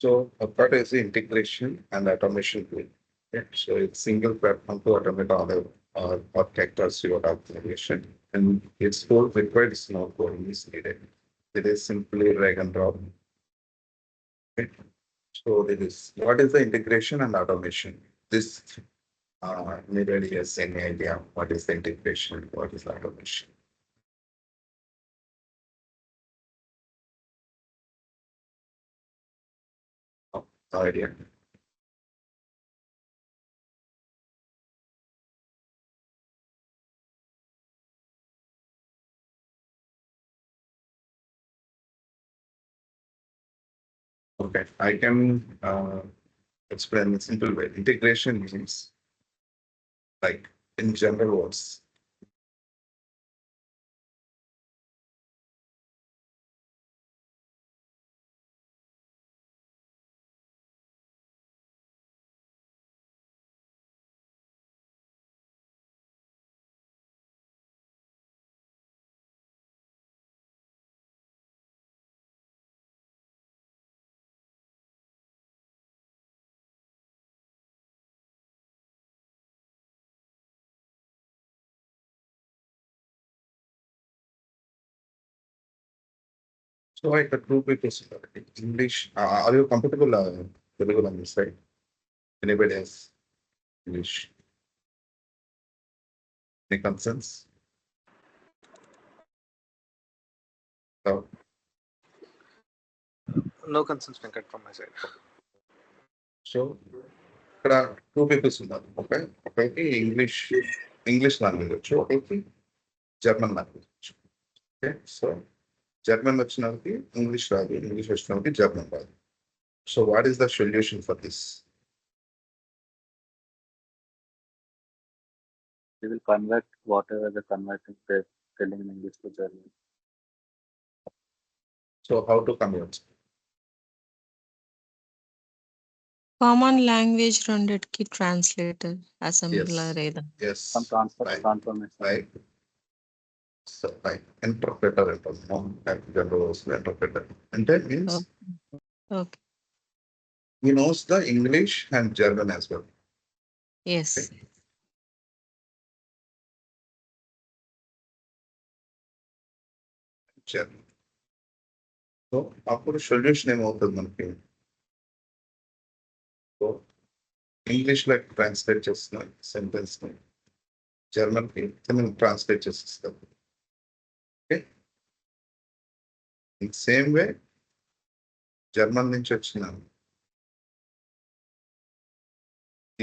So part is the integration and automation tool. Okay. So it's single platform to automate or characters your application. And its whole requires no coding is needed. It is simply drag and drop. Okay. So it is what is the integration and automation? This anybody has any idea what is the integration, what is the automation? No idea. Okay, I can explain in simple way. Integration means like in general words. So I could group it as English. Are you comfortable Telugu language, right? Anybody else English? Any concerns? So, No concerns, Venkat, from my side. so ఇక్కడ two peoples ఉన్నారు. Okay, ఒకరికి English language వచ్చు, ఒకరికి German language వచ్చు. Okay, so German వచ్చిన వాళ్ళకి English రాదు, English వచ్చిన వాళ్ళకి జర్మన్ రాదు. So what is the solution for this? We will convert whatever the converting they're telling in English to German. So how to convert? Common language రెండిటికి translator assembler ఏదైనా. Yes. Some Right. transformation. Right. So right. Interpreter అంటారు. General interpreter. And that means okay, he knows the English and German as well. Yes. German. So అప్పుడు solution ఏమవుతుంది మనకి? So English లో translate చేస్తున్నాం sentence ని, German కి మనం translate చేసిస్తాం. Okay, in same way German నుంచి వచ్చిన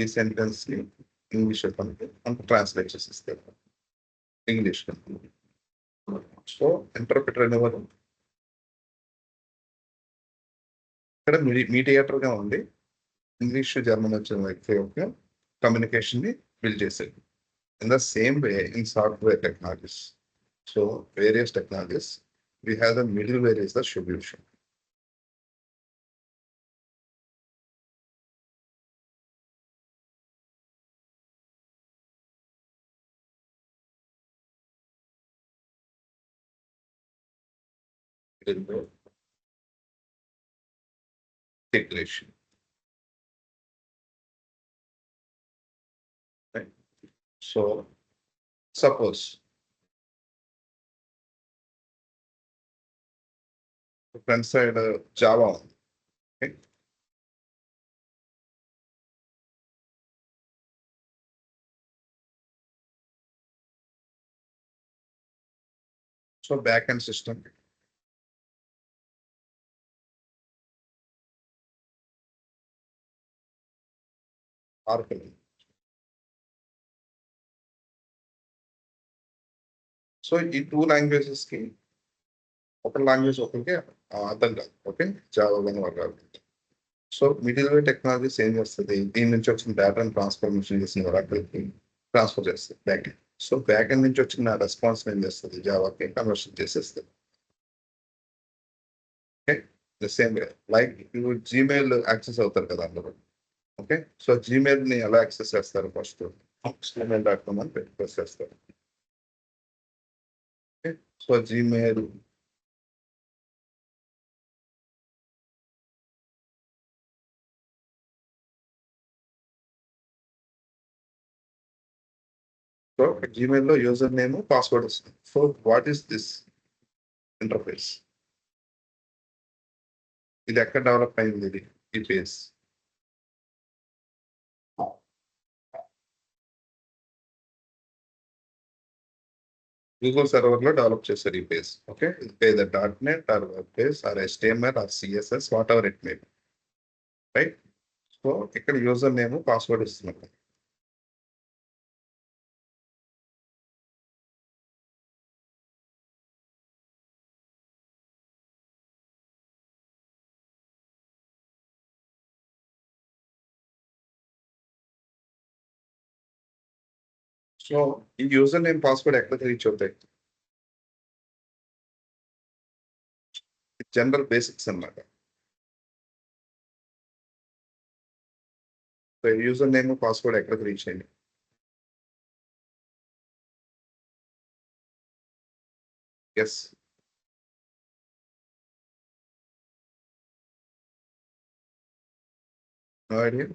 ఈ సెంటెన్స్ ని ఇంగ్లీష్ మనకు ట్రాన్స్లేట్ చేసిస్తాం ఇంగ్లీష్. సో ఇంటర్ప్రిటర్ అనేవారు ఇక్కడ మీడియేటర్ గా ఉండి ఇంగ్లీష్ జర్మన్ వచ్చిన వ్యక్తి యొక్క కమ్యూనికేషన్ ని బిల్డ్ చేసేది. In the same way, in software technologies, so various technologies, we have the middleware is the solution. Integration. Right. So suppose front side Java. Okay. So backend system. Oracle. So ఈ two languages కి ఒక language ఒకరికి అర్థం కాదు. Okay, Java కానీ work. So middle వే technologies ఏం చేస్తుంది, దీని నుంచి వచ్చిన డేటాను ట్రాన్స్ఫర్మేషన్ చేసిన వరాకల్కి ట్రాన్స్ఫర్ చేస్తుంది back end. So back end నుంచి వచ్చిన రెస్పాన్స్ ఏం చేస్తుంది, జావాకి కన్వర్షన్ చేసేస్తుంది. Okay, the same way like ఇప్పుడు జీమెయిల్ యాక్సెస్ అవుతారు కదా అందరూ. ఓకే, సో జీమెయిల్ ని ఎలా యాక్సెస్ చేస్తారు? ఫస్ట్ gmail.com అని ప్రెస్ చేస్తారు. Okay, so Gmail so Gmail లో యూజర్ నేమ్ పాస్వర్డ్ వస్తుంది. So what is this interface? ఇది ఎక్కడ డెవలప్ అయింది? ఇది ఈ పేజ్ గూగుల్ సర్వర్ లో డెవలప్ చేశారు ఈ పేజ్. ఓకే, ఇది dot net or web page or HTML or CSS whatever it may, right? So ఇక్కడ యూజర్ నేమ్ పాస్వర్డ్ ఇస్తున్నారు. సో ఈ యూజర్ నేమ్ పాస్వర్డ్ ఎక్కడ రీచ్ అవుతాయి? జనరల్ బేసిక్స్ అన్నమాట. సో యూజర్ నేమ్ పాస్వర్డ్ ఎక్కడికి reach అయింది? Yes, no idea.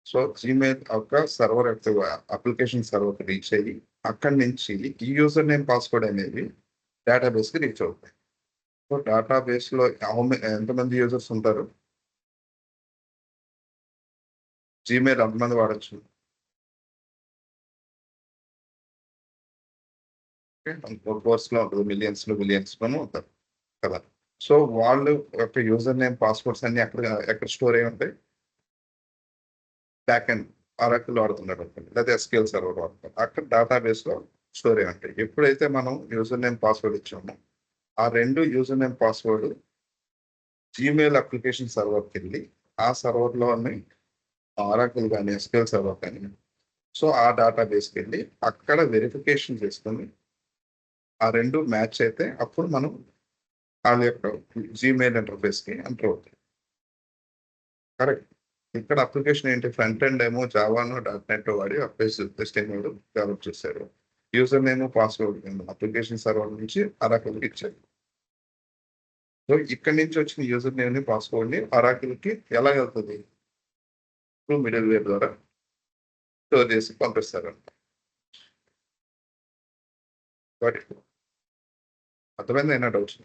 So Gmail ఒక server యొక్క అప్లికేషన్ సర్వర్ రీచ్ అయ్యి అక్కడి నుంచి ఈ యూజర్ నేమ్ పాస్వర్డ్ అనేవి డేటాబేస్ కి రీచ్ అవుతాయి. సో డేటాబేస్ లో ఎంతమంది యూజర్స్ ఉంటారు? జీమెయిల్ ఎంతమంది వాడచ్చు? కోర్స్ లో ఉంటుంది, మిలియన్స్ లో బిలియన్స్ లోనూ ఉంటారు కదా. సో వాళ్ళు యొక్క యూజర్ నేమ్ పాస్వర్డ్స్ అన్ని ఎక్కడ స్టోర్ అయి ఉంటాయి? బ్యాక్ ఎండ్ ఆరాకిల్ వాడుతున్నారు అనుకోండి, లేదా SQL సర్వర్ వాడుతున్నారు, అక్కడ డేటాబేస్ లో స్టోర్ అయి ఉంటాయి. ఎప్పుడైతే మనం యూజర్ నేమ్ పాస్వర్డ్ ఇచ్చామో ఆ రెండు user name password Gmail application సర్వర్కి వెళ్ళి ఆ సర్వర్లోని ఆరాకిల్ కానీ SQL సర్వర్ కానీ, సో ఆ డేటాబేస్కి వెళ్ళి అక్కడ వెరిఫికేషన్ చేసుకొని ఆ రెండు మ్యాచ్ అయితే అప్పుడు మనం వాళ్ళ యొక్క జీమెయిల్ ఇంటర్ఫేస్కి ఎంటర్ అవుతాయి. కరెక్ట్. ఇక్కడ అప్లికేషన్ ఏంటి? ఫ్రంట్ ఎండ్ ఏమో జావాను .NET వాడి HTML డెవలప్ చేశారు. User name password application server నుంచి అరాకిల్కి ఇచ్చారు. సో ఇక్కడ నుంచి వచ్చిన యూజర్ నేమ్ ని పాస్వర్డ్ ని అరాకిల్కి ఎలా వెళ్తుంది? త్రూ మిడిల్ వేర్ ద్వారా స్టోర్ చేసి పంపిస్తారు. అర్థమైంది? అయినా doubts?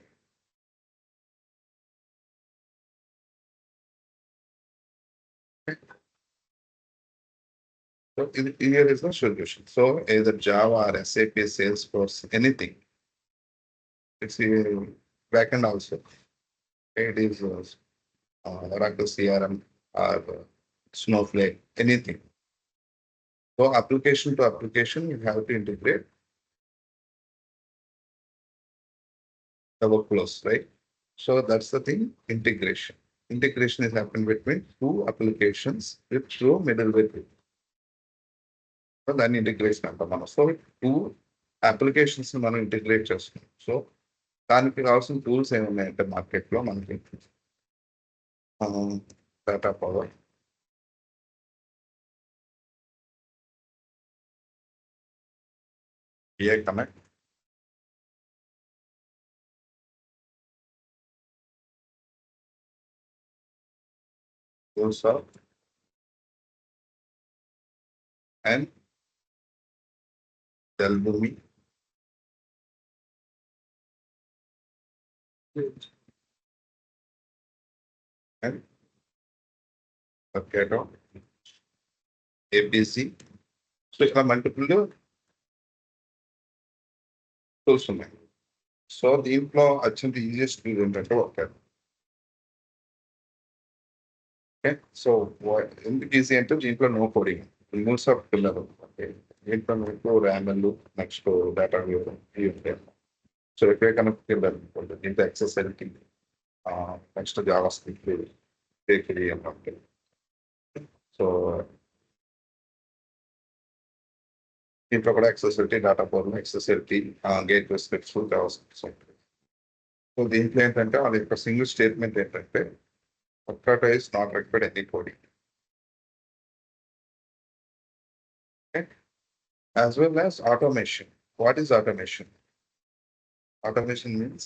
So here is the solution. So either Java or SAP, Salesforce, anything. It's a backend also. It is Oracle CRM or Snowflake, anything. So application to application, you have to integrate the workflows, right? So that's the thing, integration. Integration is happening between two applications with through middleware. So దాన్ని integration అంటాం మనం. So two applications మనం integrate చేస్తున్నాం. So దానికి కావాల్సిన tools ఏమున్నాయంటే మార్కెట్లో మనకి data power, AI connect, tools of and Delbumi, and Mercato, ABC. So ఇక్కడ మల్టిపుల్ టూల్స్ ఉన్నాయి. సో దీంట్లో అత్యంత ఈజియెస్ట్ టూల్ ఏంటంటే Mercato. ఓకే, సో ఎందుకు ఈజీ అంటే దీంట్లో no coding, removes of pillar. Okay, దీంట్లో మీకు ర్యామల్, నెక్స్ట్ డేటా వ్యూ ఉంటాయి. సో ఎక్కువ కనెక్ట్ పిల్లర్ అనుకోండి, దీంట్లో XSLT, next Java script, bakery అని ఉంటాయి. సో దీంట్లో కూడా XSLT, data form, XSLT, gateway scripts, Java scripts ఉంటాయి. సో దీంట్లో ఏంటంటే వాళ్ళ యొక్క సింగిల్ స్టేట్మెంట్ ఏంటంటే Mercato is not required any coding. Okay. As well as automation. What is automation? Automation means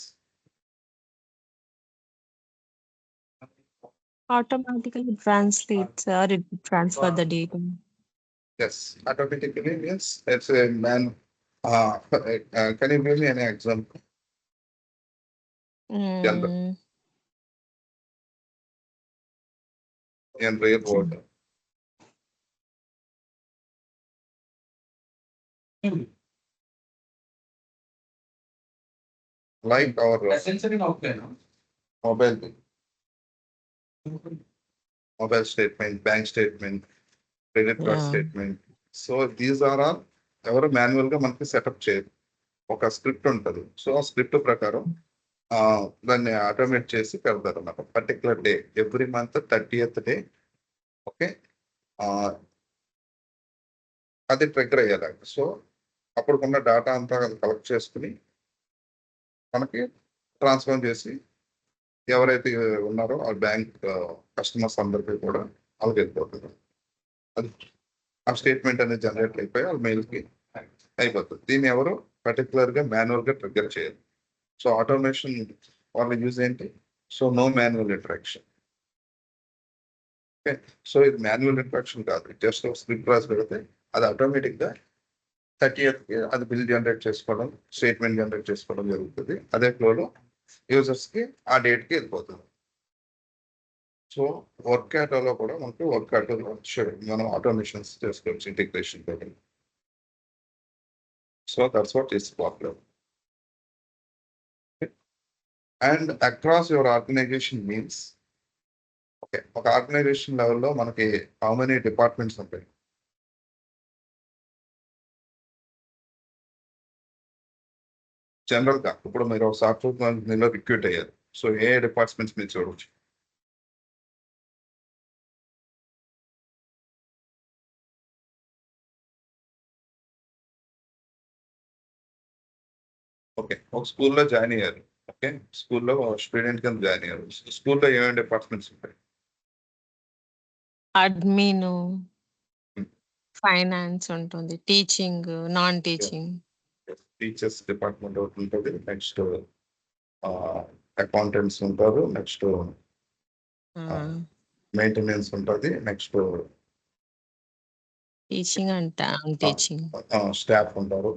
Automatically translates or it transfer the data. Yes, automatically means it's a man. Can you give me any example? General Mm, in real world. Like our mobile mobile statement, bank statement, credit card yeah. statement. So these are all ఎవరు manual గా మనకి setup చేయరు. ఒక script ఉంటుంది. So ఆ script ప్రకారం దాన్ని automate చేసి పెడతారు అన్నమాట. Particular day every month 30th day. Okay, అది ట్రిగ్గర్ అయ్యేలాగా. సో అప్పుడున్న డేటా అంతా కలెక్ట్ చేసుకుని మనకి ట్రాన్స్ఫర్ చేసి ఎవరైతే ఉన్నారో ఆ బ్యాంక్ కస్టమర్స్ అందరికీ కూడా వాళ్ళకి వెళ్ళిపోతుంది. అది ఆ స్టేట్మెంట్ అనేది జనరేట్ అయిపోయి వాళ్ళ మెయిల్కి అయిపోతుంది. దీన్ని ఎవరు పర్టికులర్ గా మాన్యువల్ గా ట్రిగ్గర్ చేయాలి. సో ఆటోమేషన్ వాళ్ళ యూజ్ ఏంటి? So no manual interaction. Okay, so ఇది మాన్యువల్ ఇంటరాక్షన్ కాదు. జస్ట్ స్క్రిప్ట్ రాసి పెడితే అది ఆటోమేటిక్ గా 30th అది బిల్ జనరేట్ చేసుకోవడం, స్టేట్మెంట్ జనరేట్ చేసుకోవడం జరుగుతుంది. అదే ఫ్లోలో యూజర్స్ కి ఆ డేట్ కి వెళ్ళిపోతుంది. సో వర్క్ ఆటోలో కూడా మనకి వర్క్ ఆటోలో మనం ఆటోమేషన్స్ చేసుకోవచ్చు ఇంటిగ్రేషన్ తోటి. So that's what is popular. And across your organization means, okay, ఒక ఆర్గనైజేషన్ లెవెల్లో మనకి హౌ మెనీ డిపార్ట్మెంట్స్ ఉంటాయి? జనరల్ గా ఇప్పుడు మీరు ఒక సాఫ్ట్వేర్ కంపెనీలో రిక్రూట్ అయ్యారు. సో ఏ డిపార్ట్మెంట్స్ మీరు చూడవచ్చు? ఓకే, ఒక స్కూల్లో జాయిన్ అయ్యారు. ఓకే, స్కూల్లో స్టూడెంట్ కింద జాయిన్ అయ్యారు. స్కూల్లో ఏమేమి డిపార్ట్మెంట్స్ ఉంటాయి? Admin, Hmm. ఫైనాన్స్ ఉంటుంది, teaching, non teaching. Teachers department ఒకటి ఉంటుంది. నెక్స్ట్ అకౌంటెంట్స్ ఉంటారు. నెక్స్ట్ మెయింటెనెన్స్ ఉంటుంది. Next teaching and teaching. Staff ఉంటారు.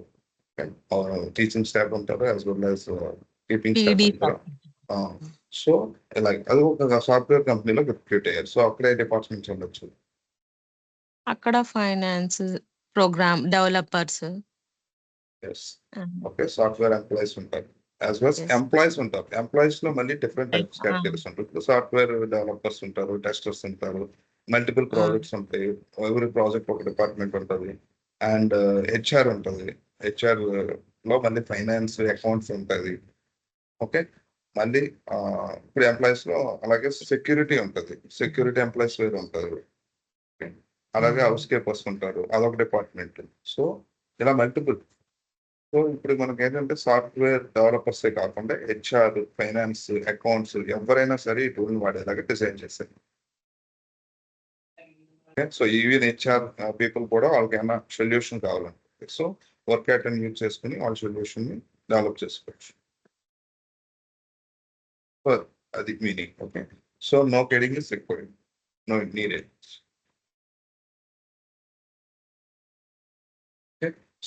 టీచింగ్ స్టాఫ్ ఉంటారు as well as teaching staff PD ఉంటారు. సో ఇలా అది ఒక సాఫ్ట్వేర్ కంపెనీలో రిక్రూట్ అయ్యారు. సో అక్కడే డిపార్ట్మెంట్స్ ఉండొచ్చు. అక్కడ finance, program developers. Yes, okay, software employees ఉంటారు. As well Yes. ఎంప్లాయీస్ ఉంటారు. ఎంప్లాయీస్ లో మళ్ళీ డిఫరెంట్ టైప్స్ Ah. కేటగిరీస్ ఉంటారు. ఇప్పుడు సాఫ్ట్వేర్ డెవలపర్స్ ఉంటారు, టెస్టర్స్ ఉంటారు, మల్టిపుల్ ప్రాజెక్ట్స్ ఉంటాయి. ఎవరి ప్రాజెక్ట్ ఒక డిపార్ట్మెంట్ ఉంటుంది. అండ్ హెచ్ఆర్ ఉంటుంది. హెచ్ఆర్ లో మళ్ళీ ఫైనాన్స్, అకౌంట్స్ ఉంటుంది. ఓకే, మళ్ళీ ఇప్పుడు ఎంప్లాయీస్ లో అలాగే సెక్యూరిటీ ఉంటుంది. సెక్యూరిటీ ఎంప్లాయీస్ వేరు ఉంటారు. అలాగే హౌస్ కీపర్స్ ఉంటారు, అదొక డిపార్ట్మెంట్. సో ఇలా మల్టిపుల్. సో ఇప్పుడు మనకి ఏంటంటే సాఫ్ట్వేర్ డెవలపర్స్ కాకుండా హెచ్ఆర్, ఫైనాన్స్, అకౌంట్స్ ఎవరైనా సరే ఈ టూల్ వాడేలాగా డిజైన్ చేశారు. సో ఈవెన్ హెచ్ఆర్ పీపుల్ కూడా వాళ్ళకి ఏమైనా సొల్యూషన్ కావాలంటే సో వర్క్ అటెండ్ యూజ్ చేసుకుని వాళ్ళ సొల్యూషన్ ని డెవలప్ చేసుకోవచ్చు. సో అది meaning. Okay, so no coding is required, no needed.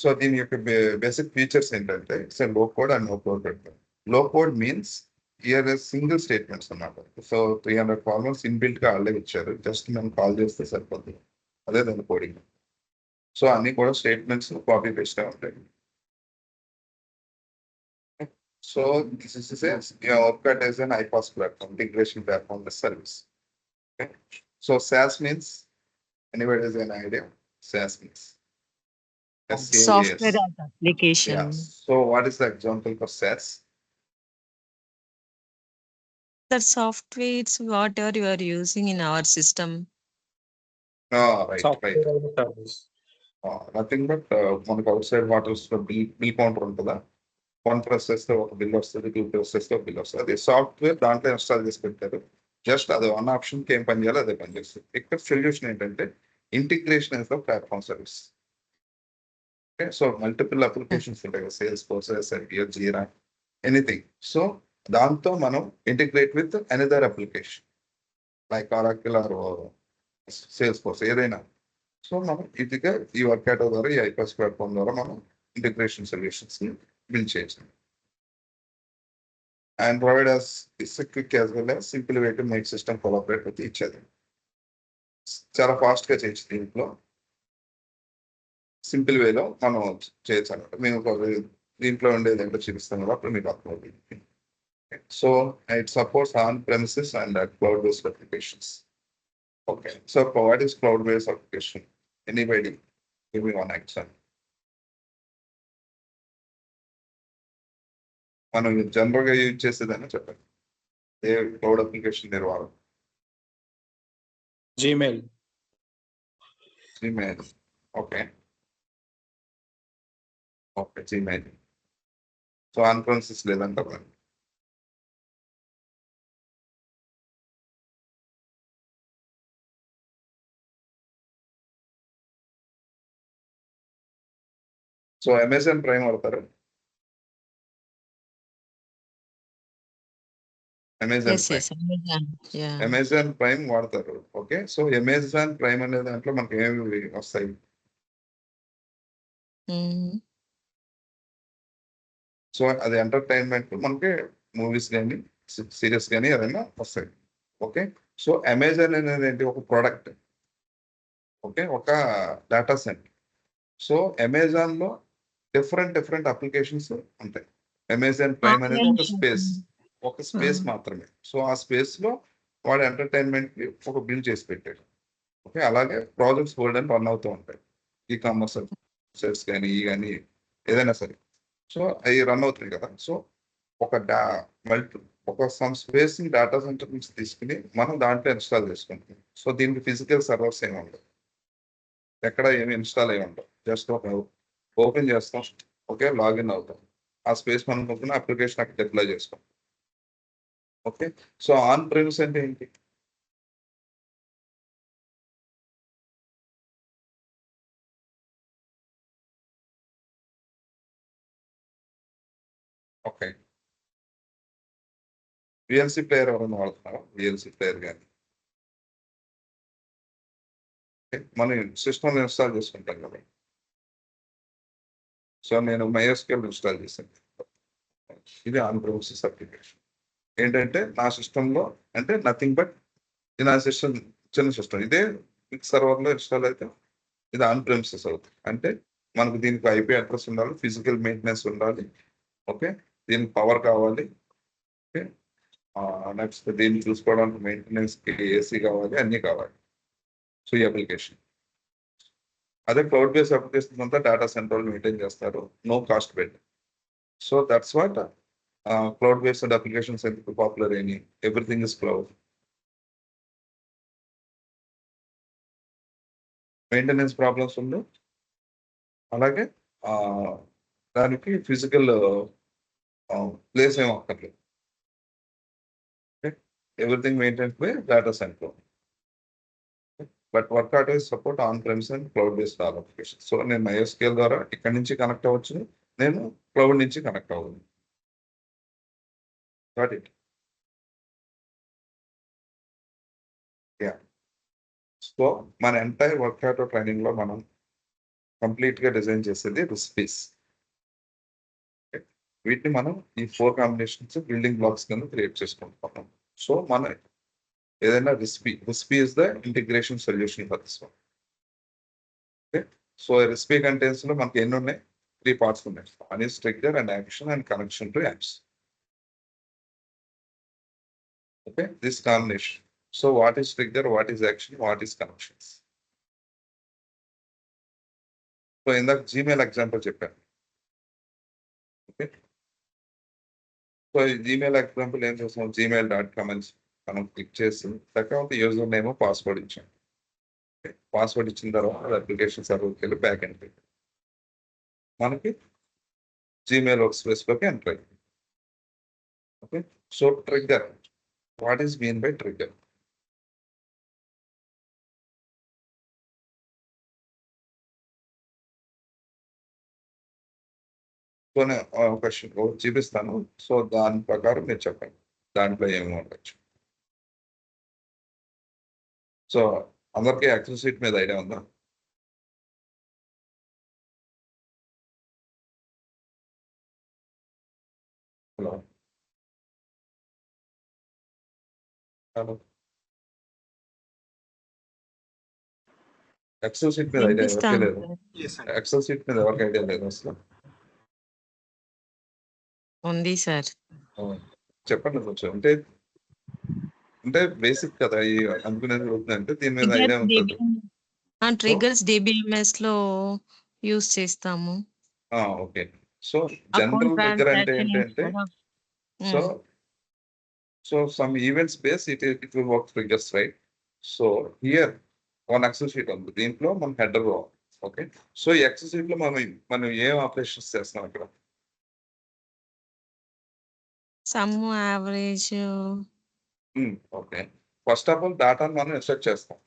So దీని యొక్క బేసిక్ ఫీచర్స్ ఏంటంటే it's low code and no code పెడతాం. Low code means year single statements అన్నమాట. సో 300 ఫార్మల్స్ ఇన్బిల్ట్ గా వాళ్ళే ఇచ్చారు. జస్ట్ మనం కాల్ చేస్తే సరిపోతుంది. అదే దాని కోడింగ్. సో అన్ని కూడా స్టేట్మెంట్స్ కాపీ పేస్ట్ ఉంటాయి. So this is work as an iPaaS platform, integration platform with service. Okay. So SaaS means, anybody has an idea? SaaS means SaaS. Software as application. Yeah. So what is the example for SaaS? The softwares whatever you are using in our system. Right. Software as a service. Nothing but మనకు out side waters bill counter ఉంటుందా? 1 press చేస్తే ఒక bill వస్తుంది, 2 press చేస్తే ఒక bill వస్తుంది. అది software దాంట్లో ఇన్స్టాల్ చేసి పెట్టారు. జస్ట్ అది వన్ ఆప్షన్ కి ఏం పని చేయాలో అదే పని చేస్తుంది. ఇక్కడ సొల్యూషన్ ఏంటంటే integration is the platform service. Okay, so multiple applications ఉంటాయి కదా, Salesforce, SAP, Jira, anything. So దాంతో మనం integrate with another application. Like Oracle or Salesforce ఏదైనా. సో మనం ఇదిగా ఈ వర్క్ ఆటో ద్వారా ఈ ఐపాస్ ప్లాట్ఫామ్ ద్వారా మనం ఇంటిగ్రేషన్ సొల్యూషన్స్ ని బిల్డ్ చేయొచ్చు. And provide us is a quick as well as simple way to make system collaborate with each other. చాలా ఫాస్ట్ గా చేయొచ్చు దీంట్లో. సింపుల్ వేలో మనం చేయొచ్చు అనమాట. మేము దీంట్లో ఉండేది ఏంటో చూపిస్తాం కదా, అప్పుడు మీకు అర్థమవుతుంది. So it supports on premises and cloud based applications. Okay, so what is cloud based application? Anybody give me one example. మనం జనరల్ గా యూజ్ చేసేదని చెప్పండి. ఏ క్లౌడ్ అప్లికేషన్ నిర్వహణ? Gmail. Gmail. Okay okay, Gmail. So on premises లేదంటారా? So Amazon prime వాడతారు? Amazon Yes, prime. yes, Amazon. Yeah. Amazon prime వాడతారు. Okay, so Amazon prime అనే దాంట్లో మనకి ఏమి వస్తాయి? Mm. సో అది ఎంటర్టైన్మెంట్, మనకి మూవీస్ కానీ సిరీస్ కానీ ఏదైనా వస్తాయి. ఓకే, సో అమెజాన్ అనేది ఏంటి? ఒక ప్రోడక్ట్. ఓకే, ఒక డేటా సెంటర్. సో అమెజాన్ లో డిఫరెంట్ అప్లికేషన్స్ ఉంటాయి. అమెజాన్ ప్రైమ్ అనేది ఒక స్పేస్, ఒక స్పేస్ మాత్రమే. సో ఆ స్పేస్ లో వాడు ఎంటర్టైన్మెంట్ కి ఒక బిల్డ్ చేసి పెట్టాడు. ఓకే, అలాగే ప్రాజెక్ట్స్ బోల్డ్ అని రన్ అవుతూ ఉంటాయి. ఈ కామర్స్ వెబ్సైట్స్ కానీ ఈ కానీ ఏదైనా సరే. సో అవి రన్ అవుతున్నాయి కదా. సో ఒక ఒక సమ్ స్పేస్ డేటా సెంటర్ నుంచి తీసుకుని మనం దాంట్లో ఇన్స్టాల్ చేసుకుంటాం. సో దీనికి ఫిజికల్ సర్వర్స్ ఏమి ఉండవు, ఎక్కడ ఏమి ఇన్స్టాల్ అయ్యి ఉండవు. జస్ట్ ఒక ఓపెన్ చేస్తాం, ఓకే, లాగిన్ అవుతాం, ఆ స్పేస్ మనం అనుకున్న అప్లికేషన్ అక్కడ డిప్లాయ్ చేసుకోం. ఓకే, సో ఆన్ ప్రిమిస్ అంటే ఏంటి? ఓకే, విఎల్సి ప్లేయర్ ఎవరైనా వాడుతున్నారా? విఎల్సి ప్లేయర్ కానీ మనం సిస్టమ్ ఇన్స్టాల్ చేసుకుంటాం కదా. సో నేను MySQL ఇన్స్టాల్ చేశాను. ఇది ఆన్ ప్రిమిసెస్ అప్లికేషన్. ఏంటంటే నా సిస్టంలో అంటే నథింగ్ బట్ ఇది నా సిస్టమ్, చిన్న సిస్టమ్. ఇదే బిగ్ సర్వర్లో ఇన్స్టాల్ అయితే ఇది ఆన్ ప్రిమిసెస్ అవుతుంది. అంటే మనకు దీనికి IP అడ్రస్ ఉండాలి, ఫిజికల్ మెయింటెనెన్స్ ఉండాలి. ఓకే, దీనికి పవర్ కావాలి. ఓకే, నెక్స్ట్ దీన్ని చూసుకోవడానికి మెయింటెనెన్స్ కి AC కావాలి, అన్నీ కావాలి. సో ఈ అప్లికేషన్. అదే క్లౌడ్ బేస్డ్ అప్లికేషన్ అంతా డేటా సెంటర్ మెయింటైన్ చేస్తారు, నో కాస్ట్ పెట్టి. So that's what cloud based applications ఎందుకు పాపులర్ అయినాయి? Everything is cloud. Maintenance problems ఉండవు, అలాగే దానికి ఫిజికల్ ప్లేస్ ఏం అక్కర్లేదు. Everything maintain by data centre. But work auto support on premise and cloud based all application. So నేను MySQL ద్వారా ఇక్కడ నుంచి కనెక్ట్ అవ్వచ్చు, నేను క్లౌడ్ నుంచి కనెక్ట్ అవ్వదు. Got it? యా. సో మన ఎంటైర్ వర్క్ ఆటో ట్రైనింగ్ లో మనం కంప్లీట్ గా డిజైన్ చేసేది రెసిపీస్. వీటిని మనం ఈ 4 కాంబినేషన్స్ బిల్డింగ్ బ్లాక్స్ కింద క్రియేట్ చేసుకుంటున్నాం. సో మన ఏదైనా recipe is the integration solution for this one. Okay, so recipe contents లో మనకి ఎన్ని ఉన్నాయి? 3 పార్ట్స్ ఉన్నాయి. One is trigger and action and connection to apps. Okay, this combination. So what is trigger, what is action, what is connections? So ఇందాక Gmail example చెప్పాను. Okay, so ఈ Gmail example ఏం చేస్తాం? gmail.com అని మనం click చేసి తర్వాత user name password ఇచ్చాం. పాస్వర్డ్ ఇచ్చిన తర్వాత అప్లికేషన్ సర్వర్కి వెళ్ళి బ్యాక్ ఎంట్రీ మనకి జీమెయిల్ వర్క్ స్పేస్లోకి ఎంటర్ అయింది. Okay, so trigger, what is mean by trigger? So నేను ఒక చూపిస్తాను. సో దాని ప్రకారం మీరు చెప్పండి దాంట్లో ఏమి ఉండొచ్చు. సో అందరికీ ఎక్సెల్ షీట్ మీద ఐడియా ఉందా? హలో హలో ఎక్సెల్ షీట్ మీద ఐడియా ఎవరికీ వినిపిస్తాను లేదు. సార్. Yes, అండి. ఎక్సెల్ షీట్ మీద ఎవరికి ఐడియా లేదు అసలు. ఉంది సార్. చెప్పండి కొంచెం. అంటే బేసిక్ కదా ఈ అనుకునేది అంటే దీని మీద ఐడియా ఉంటుంది. ట్రిగర్స్ డిబిఎంఎస్ లో యూస్ చేస్తాము. Okay. So account general trigger అంటే ట్రాన్సాక్షన్ ఏంటంటే so some events base it will work triggers, right? So here one Excel sheet ఉంది. దీంట్లో మనం హెడర్ ఓకే. సో ఈ ఎక్సెల్ షీట్ లో మనం ఏం ఆపరేషన్స్ చేస్తున్నాం ఇక్కడ? Some average. Okay. First of all డేటాను మనం ఇన్సర్ట్ చేస్తాం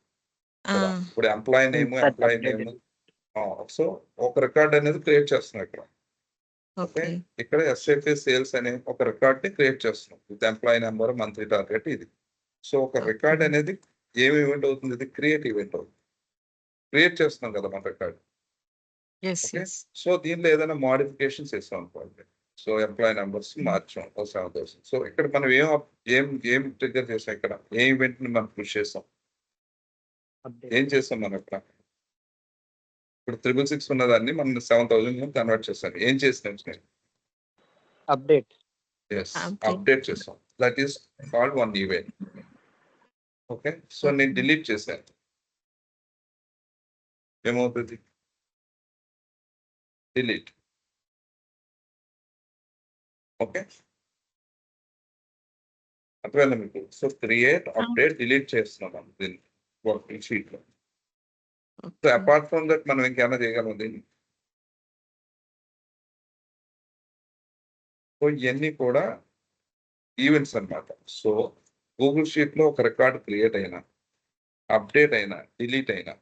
కదా. ఇప్పుడు ఎంప్లాయీ నేమ్ సో ఒక రికార్డ్ అనేది క్రియేట్ చేస్తున్నాం ఇక్కడ. ఓకే. ఇక్కడ ఎస్ఎఫ్ఏ సేల్స్ అనే ఒక రికార్డ్ ని క్రియేట్ చేస్తున్నాం with employee number, monthly target ఇది. సో ఒక రికార్డ్ అనేది ఏమి ఈవెంట్ అవుతుంది? ఇది క్రియేట్ ఈవెంట్ అవుతుంది. క్రియేట్ చేస్తున్నాం కదా మన రికార్డ్. ఓకే. సో దీనిలో ఏదైనా మోడిఫికేషన్స్ చేస్తాం అనుకోండి. సో ఎంప్లాయీ నెంబర్స్ మార్చాం 7,000. సో ఇక్కడ మనం ఏం ట్రిగ్గర్ చేసాం? ఇక్కడ ఏ ఈవెంట్ ని మనం పుష్ చేస్తాం? ఏం చేస్తాం మనం ఇక్కడ? ఇప్పుడు 666 ఉన్నదాన్ని మనం 7,000 కన్వర్ట్ చేస్తాం. ఏం చేసినాం? అప్డేట్ అప్డేట్ చేస్తాం. That is called one event. Okay. So నేను డిలీట్ చేశాను. ఏమవుతుంది? డిలీట్. ఓకే. అర్థమైందా మీకు? సో క్రియేట్, అప్డేట్, డిలీట్ చేస్తున్నాం దీన్ని వర్కింగ్ షీట్ లో. సో అపార్ట్ ఫ్రమ్ దట్ మనం ఇంకేమైనా చేయగలం దీన్ని? సో ఇవన్నీ కూడా ఈవెంట్స్ అన్నమాట. సో గూగుల్ షీట్ లో ఒక రికార్డ్ క్రియేట్ అయినా, అప్డేట్ అయినా, డిలీట్ అయినా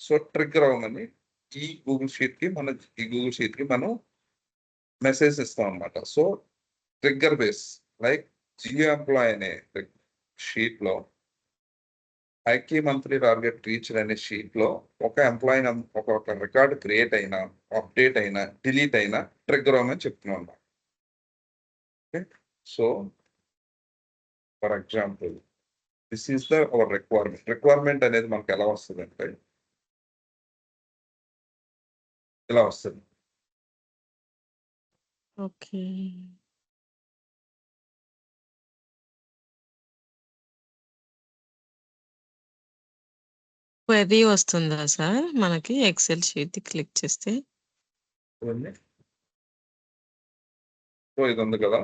సో ట్రిగ్గర్ అవ్వమని ఈ గూగుల్ షీట్ కి మనం మెసేజ్ ఇస్తాం అన్నమాట. So trigger base like Jio employ అనే షీట్ లో ఐక్యూ మంత్లీ టార్గెట్ రీచ్ అనే షీట్ లో ఒక ఎంప్లాయీ ఒక రికార్డ్ క్రియేట్ అయినా, అప్డేట్ అయినా, డిలీట్ అయినా ట్రిగ్గర్ అవ్వమని చెప్తున్నాం అన్నమాట. Okay. So for example this is our requirement అనేది మనకు ఎలా వస్తుంది అంటే ఇలా వస్తుంది. ఓకే. క్వెరీ వస్తుందా సార్ మనకి ఎక్సెల్ షీట్ క్లిక్ చేస్తే? సో ఇది ఉంది కదా.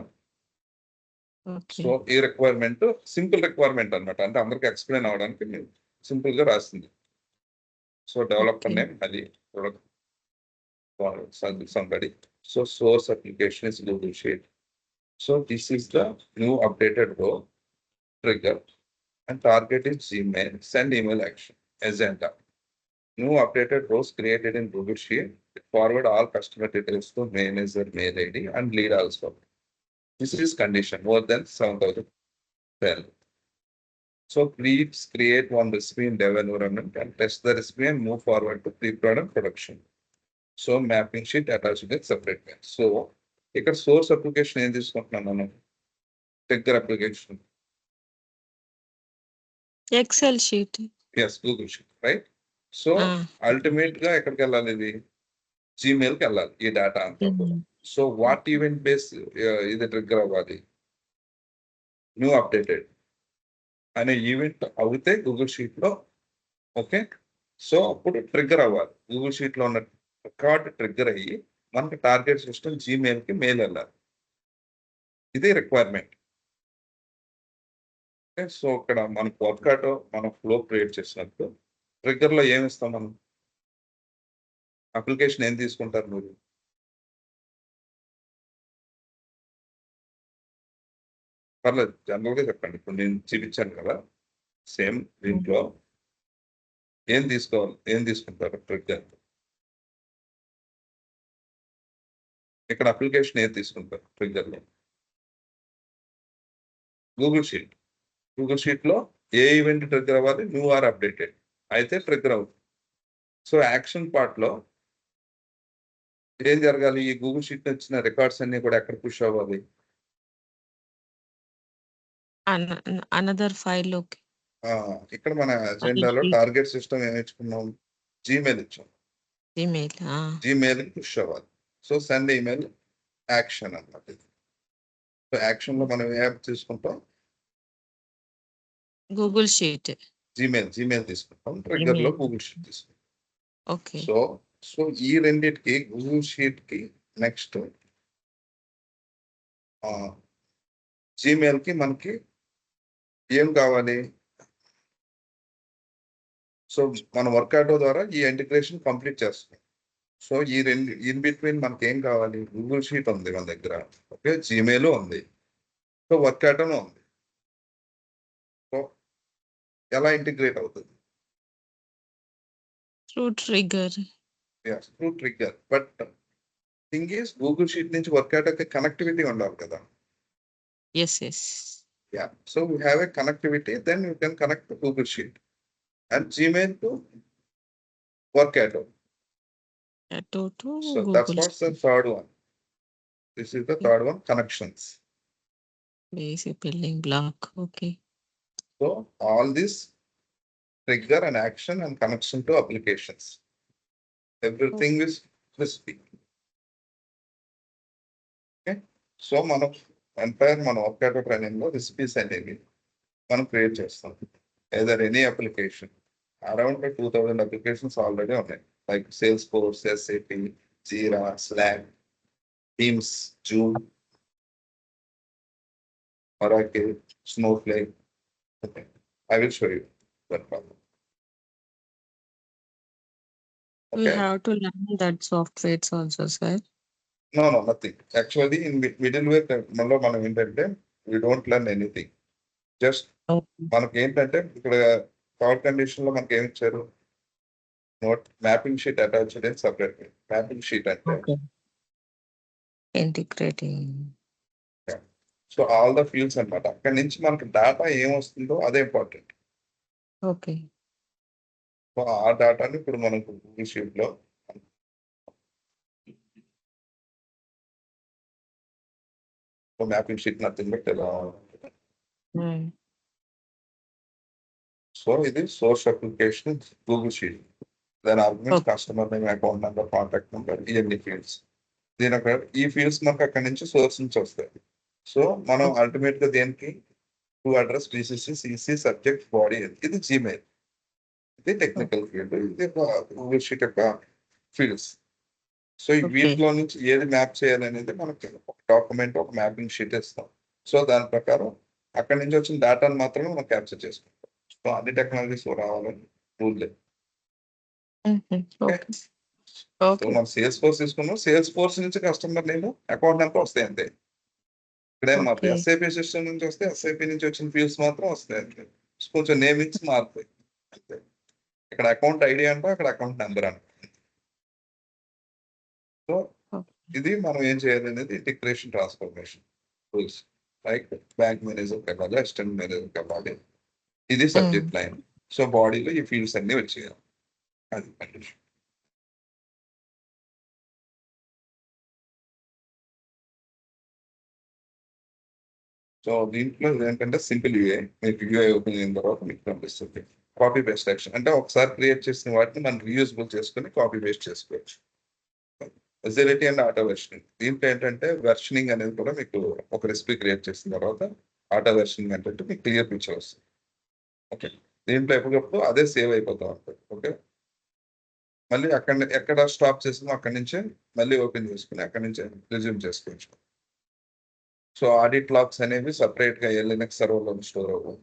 ఓకే. సో ఈ రిక్వైర్మెంట్ సింపుల్ రిక్వైర్మెంట్ అన్నమాట. అంటే అందరికి ఎక్స్ప్లెయిన్ అవడానికి నేను సింపుల్ గా రాసింది. సో డెవలపర్ నేమ్ అది somebody. So source application is Google Sheet. So this is the new updated row trigger and target is Gmail, send email action, agenda. New updated rows created in Google Sheet. Forward all customer details to manager mail ID and lead also. This is condition more than 7,000. So please create one recipe in dev environment and test the recipe and move forward to pre-product production. So mapping sheet attach with separate గా. So ఇక్కడ source application ఏం తీసుకుంటున్నాం మనం? Trigger application. Excel sheet. Yes, Google sheet, right. So ultimate గా ఎక్కడికి వెళ్ళాలి? ఇది Gmail కి వెళ్ళాలి ఈ డేటా అంతా. సో వాట్ ఈవెంట్ బేస్ ఇది ట్రిగ్గర్ అవ్వాలి? న్యూ అప్డేటెడ్ అనే ఈవెంట్ అవుతే గూగుల్ షీట్ లో. ఓకే. సో అప్పుడు ట్రిగ్గర్ అవ్వాలి. గూగుల్ షీట్ లో ఉన్న రికార్డ్ ట్రిగ్గర్ అయ్యి మనకి టార్గెట్ సిస్టమ్ జీమెయిల్ కి మెయిల్ వెళ్ళాలి. ఇది రిక్వైర్మెంట్. సో ఇక్కడ మనకు వర్క్అట్ మనం ఫ్లో క్రియేట్ చేసినప్పుడు ట్రిగ్గర్ లో ఏమి ఇస్తాం మనం? అప్లికేషన్ ఏం తీసుకుంటారు మీరు? పర్లేదు, జనరల్ గా చెప్పండి. ఇప్పుడు నేను చూపించాను కదా, సేమ్ దీంట్లో ఏం తీసుకుంటారు ట్రిగ్గర్? ఇక్కడ అప్లికేషన్ ఏది తీసుకుంటారు ట్రిగ్గర్ లో? Google sheet. గూగుల్ షీట్ లో ఏ ఈవెంట్ ట్రిగ్గర్ అవ్వాలి, న్యూ ఆర్ అప్డేటెడ్ అయితే ట్రిగ్గర్ అవుతుంది. సో యాక్షన్ పార్ట్ లో ఏం జరగాలి, ఈ గూగుల్ షీట్ వచ్చిన రికార్డ్స్ అన్ని కూడా ఎక్కడ పుష్ అవ్వాలి, అనదర్ ఫైల్ లోకి. ఇక్కడ మన అజెండాలో టార్గెట్ సిస్టమ్ ఏం నేర్చుకున్నాం, జీమెయిల్ ఇచ్చాం, ఈమెయిల్. జీమెయిల్ పుష్ అవ్వాలి. సో సెండ్ ఈమెయిల్ యాక్షన్ అన్నమాట ఇది. సో యాక్షన్ లో మనం ఏ యాప్ తీసుకుంటాం, గూగుల్ షీట్. జీమెయిల్ తీసుకుంటాం, ట్రిగ్గర్ లో గూగుల్ షీట్ తీసుకుంటాం. ఓకే. సో ఈ రెండింటికి గూగుల్ షీట్ కి నెక్స్ట్ జీమెయిల్ కి మనకి ఏం కావాలి, సో మన వర్కౌట్ ద్వారా ఈ ఇంటిగ్రేషన్ కంప్లీట్ చేస్తాం. సో ఈ రెండు ఇన్ బిట్వీన్ మనకి ఏం కావాలి, గూగుల్ షీట్ ఉంది మన దగ్గర, ఓకే, జీమెయిల్ ఉంది, సో వర్కౌట్ ఉంది. సో ఎలా ఇంటిగ్రేట్ అవుతుంది, through trigger. Through trigger. But thing is Google sheet నుంచి వర్కౌట్ కనెక్టివిటీ ఉండాలి కదా. Yes. Yeah, so we have a connectivity, then you can connect to Google Sheet and Gmail to Workato. To So Google. that's what's the third one. This is the third one, connections. Basic building block. Okay. So all this trigger and action and connection to applications. Everything is crispy. Okay, so మన Workato training లో recipes అనేవి మనం create చేస్తాం. Either any application, around 2000 applications already ఉన్నాయి, like Salesforce, SAP, Jira, Slack, Teams, Zoom, Oracle, Snowflake. Okay, I will show you that problem. We Okay. have to learn that softwares also, sir. No, nothing. Actually, in middleware, మనం ఏంటంటే we don't learn anything. Just Okay. మనకి ఏంటంటే ఇక్కడ third condition లో మనకి ఏమి ఇచ్చారు, note mapping sheet attached in separate. Mapping sheet అంటే Okay. Integrating. So all the fields అన్నమాట. అక్కడి నుంచి మనకి డేటా ఏమొస్తుందో అదే ఇంపార్టెంట్. Okay. సో ఆ డేటాని ఇప్పుడు మనకు గూగుల్ షీట్ లో మ్యాపింగ్ షీట్ నథింగ్ బట్ ఎలా. సో ఇది సోర్స్ అప్లికేషన్ గూగుల్ షీట్. దాని arguments customer name, account number, contact number, ఇవన్నీ ఫీల్డ్స్. దీని ఈ ఫీల్డ్స్ మనకు అక్కడి నుంచి సోర్స్ నుంచి వస్తాయి. సో మనం అల్టిమేట్ గా దేనికి, to address, DCC, CC, subject, body, ఇది జీమెయిల్, ఇది టెక్నికల్ ఫీల్డ్, ఇది గూగుల్ షీట్ యొక్క ఫీల్డ్స్. సో వీటిలో నుంచి ఏది మ్యాప్ చేయాలనేది మనకి ఒక డాక్యుమెంట్, ఒక మ్యాపింగ్ షీట్ ఇస్తాం. సో దాని ప్రకారం అక్కడి నుంచి వచ్చిన డేటాను మాత్రమే మనం క్యాప్చర్ చేసుకుంటాం. సో అన్ని టెక్నాలజీస్ రావాలని రూల్ లేదు. సో మనం సేల్స్ ఫోర్స్ తీసుకున్నాం, సేల్స్ ఫోర్స్ నుంచి కస్టమర్ నేమ్, అకౌంట్ నెంబర్ వస్తాయి అంతే. ఇక్కడేం మారుతాయి, SAP సిస్టమ్ నుంచి వస్తే SAP నుంచి వచ్చిన ఫీల్డ్స్ మాత్రం వస్తాయి అంతే. కొంచెం నేమింగ్స్ మారుతాయి అంతే. ఇక్కడ అకౌంట్ ఐడి అంట, అక్కడ అకౌంట్ నెంబర్ అంట. సో ఇది మనం ఏం చేయాలి అనేది integration transformation rules. Like bank manager కావాలి, అసిస్టెంట్ మేనేజర్ కావాలి, ఇది సబ్జెక్ట్ లైన్. సో బాడీలో ఈ ఫీల్డ్స్ అన్ని వచ్చేయాలి, అది కండిషన్. సో దీంట్లో ఏంటంటే సింపుల్ యూఐ, మీకు యూఐ ఓపెన్ అయిన తర్వాత మీకు కనిపిస్తుంది. కాపీ పేస్ట్ యాక్షన్ అంటే ఒకసారి క్రియేట్ చేసిన వాటిని మనం రీయూజబుల్ చేసుకుని కాపీ పేస్ట్ చేసుకోవచ్చు. ఎజిలిటీ అండ్ ఆటో వెర్షనింగ్, దీంట్లో ఏంటంటే వెర్షనింగ్ అనేది కూడా మీకు ఒక రెసిపీ క్రియేట్ చేసిన తర్వాత ఆటో వెర్షనింగ్ అంటే మీకు క్లియర్ పిక్చర్ వస్తుంది. ఓకే, దీంట్లో ఎప్పటికప్పుడు అదే సేవ్ అయిపోతాం ఉంటుంది. ఓకే, మళ్ళీ ఎక్కడ స్టాప్ చేసామో అక్కడి నుంచే మళ్ళీ ఓపెన్ చేసుకుని అక్కడి నుంచే రిజ్యూమ్ చేసుకోవచ్చు. సో ఆడిట్ లాగ్స్ అనేవి సపరేట్ గా లినక్స్ సర్వర్లో స్టోర్ అవ్వవు,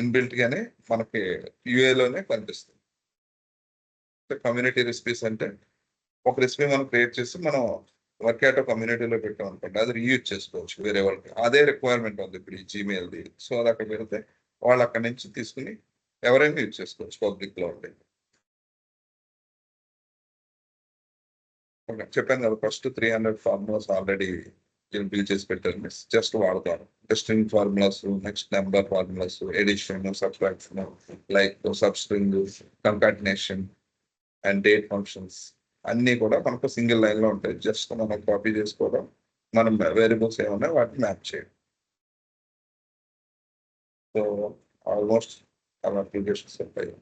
ఇన్బిల్ట్ గానే మనకి యూఏలోనే కనిపిస్తుంది. కమ్యూనిటీ రెసిపీస్ అంటే ఒక రెసిపీ మనం క్రియేట్ చేసి మనం వర్కాటో కమ్యూనిటీలో పెట్టాం అనుకోండి, అది రీయూజ్ చేసుకోవచ్చు వేరే వాళ్ళకి. అదే రిక్వైర్మెంట్ ఉంది ఇప్పుడు ఈ జీమెయిల్ది. సో అది అక్కడ పెడితే వాళ్ళు అక్కడి నుంచి తీసుకుని ఎవరైనా యూజ్ చేసుకోవచ్చు పబ్లిక్ లో ఉంటే. చెప్పాను కదా, ఫస్ట్ 300 ఫార్ములాస్ ఆల్రెడీ బిల్ చేసి పెట్టారు జస్ట్ వాడతారు. String formulas, next number formulas, addition, subtraction, like substring, concatenation and date functions అన్నీ కూడా మనకు సింగిల్ లైన్ లో ఉంటాయి. జస్ట్ మనం కాపీ చేసుకోవడం, మనం వేరియబుల్స్ ఏమన్నా వాటిని మ్యాప్ చేయడం. సో ఆల్మోస్ట్ అలా అప్లికేషన్స్ ఉంటాయి.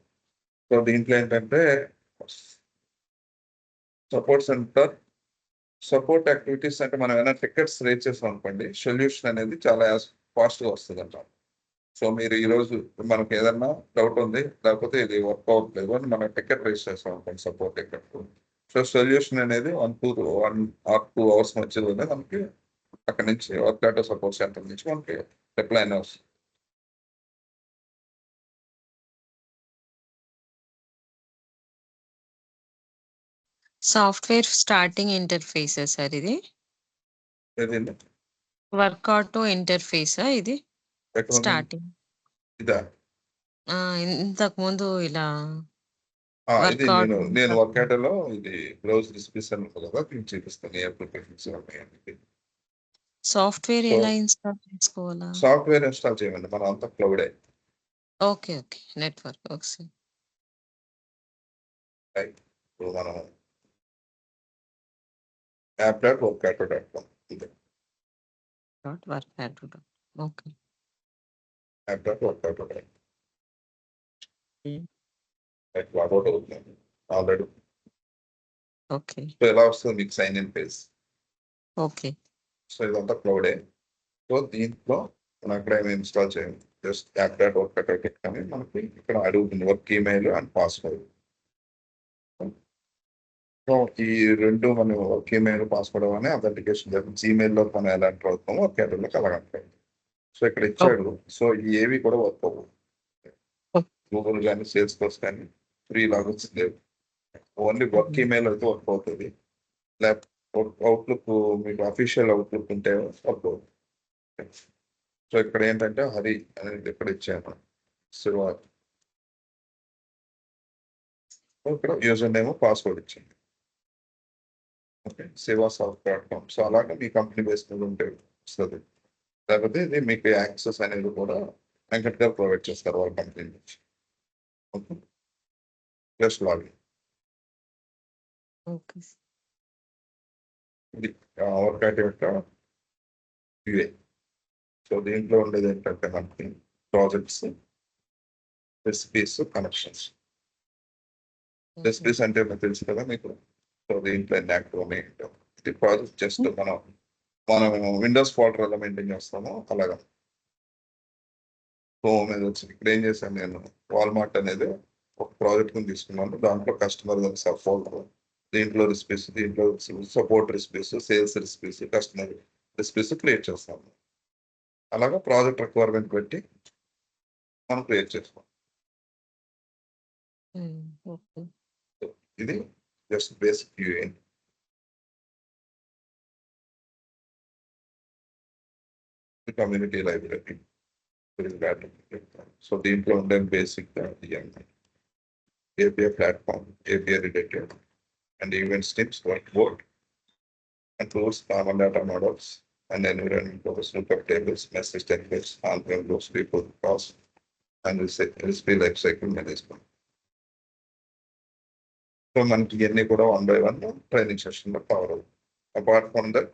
సో దీంట్లో ఏంటంటే సపోర్ట్ సెంటర్, సపోర్ట్ యాక్టివిటీస్ అంటే మనం ఏమైనా టికెట్స్ రేజ్ చేసాం అనుకోండి, సొల్యూషన్ అనేది చాలా ఫాస్ట్గా వస్తుంది అంటాం. సో మీరు ఈరోజు మనకి ఏదన్నా డౌట్ ఉంది, లేకపోతే ఇది వర్క్ అవ్వట్లేదు అని మనం టికెట్ రేజ్ చేస్తాం అనుకోండి, సపోర్ట్ టికెట్. సో సొల్యూషన్ అనేది 1 or 2 hours మధ్యలోనే మనకి అక్కడ నుంచి వర్క్ డేటా సపోర్ట్ సెంటర్ నుంచి మనకి రిప్లై అనేది వస్తుంది. సాఫ్ట్వేర్ స్టార్టింగ్ ఇంటర్ఫేసెస్ సార్ ఇది. ఏదండి వర్క్ ఆటో ఇంటర్ఫేసా ఇది ఎక్కడ ఉంది? స్టార్టింగ్? ఇదా? ఇంతకు ముందు ఇలా ఇది వర్క్ నేను వర్క్ డేటాలో ఇది బ్రౌజ్ డిస్ప్లేస్ అని ఉంది కదా, దీన్ని చూపిస్తాను ఏ అప్లికేషన్స్ ఉన్నాయండి. సాఫ్ట్వేర్ So- ఎలా ఇన్స్టాల్ చేసుకోవాలా? సాఫ్ట్వేర్ ఇన్స్టాల్ చేయండి, మనం అంతా క్లౌడే. ఓకే ఓకే నెట్వర్క్ ఒకసారి. ఇప్పుడు మనం app.workato.com ఇది Workato. Okay. app.workato.com Hmm. Logout అవుతుంది ఆల్రెడీ. ఓకే సో ఎలా వస్తుంది మీకు sign in page? Okay so ఇదంతా క్లౌడే. సో దీంట్లో మనం అక్కడ ఏమి ఇన్స్టాల్ చేయండి, జస్ట్ app.workato కానీ మనకి ఇక్కడ అడుగుతుంది work email and password. So ఈ రెండు మనం వర్క్ ఈమెయిల్ పాస్వర్డ్ అని అథెంటికేషన్ చేస్తాం. జీమెయిల్లో మనం ఎలా ఎంటర్ అవుతామో వర్క్ యాటర్లోకి అలా ఎంటర్ అవుతాం. సో ఇక్కడ ఇచ్చాడు. సో ఈ ఏవి కూడా వర్క్ అవ్వవు. గూగుల్ కానీ సేల్స్ ఫోర్స్ కానీ ఫ్రీ లాగిన్స్ లేవు. ఓన్లీ వర్క్ ఈమెయిల్ అయితే వర్క్ అవుతుంది. లేకపోతే అవుట్లుక్ మీకు అఫీషియల్ అవుట్లుక్ ఉంటే వర్క్ అవుతుంది. సో ఇక్కడ ఏంటంటే హరి అనేది ఇక్కడ ఇచ్చాను. సో ఇక్కడ యూజర్ నేమ్ పాస్వర్డ్ ఇచ్చింది. ఓకే, సేవాసాఫ్ట్.com. సో అలాగే మీ కంపెనీ బేస్ మీద ఉంటే వస్తుంది. లేకపోతే ఇది మీకు యాక్సెస్ అనేది కూడా వెంకట్ గారు ప్రొవైడ్ చేస్తారు వాళ్ళ కంపెనీ నుంచి. Okay, plus login. ఓకే ఇది వర్క్ యొక్క ఇవే. సో దీంట్లో ఉండేది ఏంటంటే మనకి ప్రాజెక్ట్స్, రెసిపీస్, కనెక్షన్స్. రెసిపీస్ అంటే మీకు తెలుసు కదా మీకు. సో దీంట్లో యాక్టివ్ ఉన్నాయి. ఇది ప్రాజెక్ట్ జస్ట్ మనం విండోస్ ఫోల్డర్ ఎలా మెయింటైన్ చేస్తామో అలాగా. సో మీద వచ్చి ఇక్కడ ఏం చేశాను నేను, వాల్మార్ట్ అనేది ఒక ప్రాజెక్ట్ ని తీసుకున్నాను. దాంట్లో కస్టమర్ సబ్ ఫోల్డర్, దీంట్లో రెసిపీస్, దీంట్లో support recipes, sales recipes, customer recipes create చేస్తాము. అలాగా ప్రాజెక్ట్ రిక్వైర్మెంట్ పెట్టి మనం క్రియేట్ చేస్తాం. ఓకే ఇది just basic UA. Community library. So దీంట్లో ఉండే basic API platform, API related and event streams, white board and tools, common data models and environment purpose, lookup tables, message templates, on-prem loads, people cost and recipe life cycle management. So మనకి ఇవన్నీ కూడా 1 by 1 training session లో cover అవుతుంది. Apart from that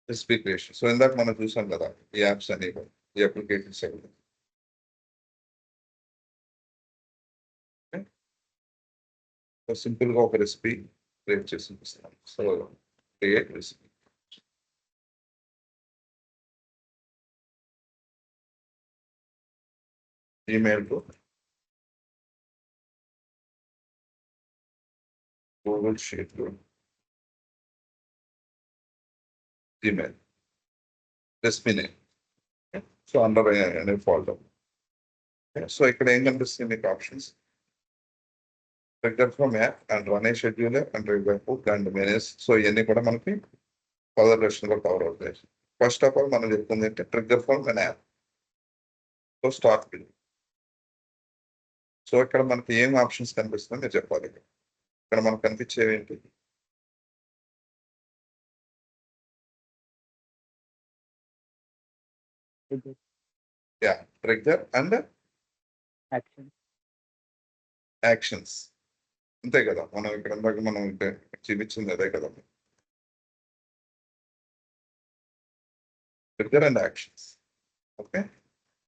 recipe creation. So ఇందాక మనం చూసాం కదా ఈ యాప్స్ అనేవి, ఈ అప్లికేషన్స్ అనేవి. సింపుల్ గా ఒక రెసిపీ క్రియేట్ చేసి చూపిస్తాం. So create recipe. Email to Google sheet to email recipe name. So under అనే ఫోల్డర్. సో ఇక్కడ ఏం కనిపిస్తుంది మీకు options, trigger from app and run A scheduler and trigger book and manage. So ఇవన్నీ కూడా మనకి ఫర్దర్ లెసన్ లో cover అవుతాయి. ఫస్ట్ ఆఫ్ ఆల్ మనం చెప్తుంది అంటే trigger from an app. So start bill. So ఇక్కడ మనకి ఏం ఆప్షన్స్ కనిపిస్తుందో మీరు చెప్పాలి. ఇక్కడ మనకు కనిపించేవి ఏంటి, ట్రిగ్గర్ అండ్ యాక్షన్. యాక్షన్స్. అంతే కదా, మనం ఇక్కడ ఇందాక మనం చూపించింది అదే కదా. Trigger and actions. Okay,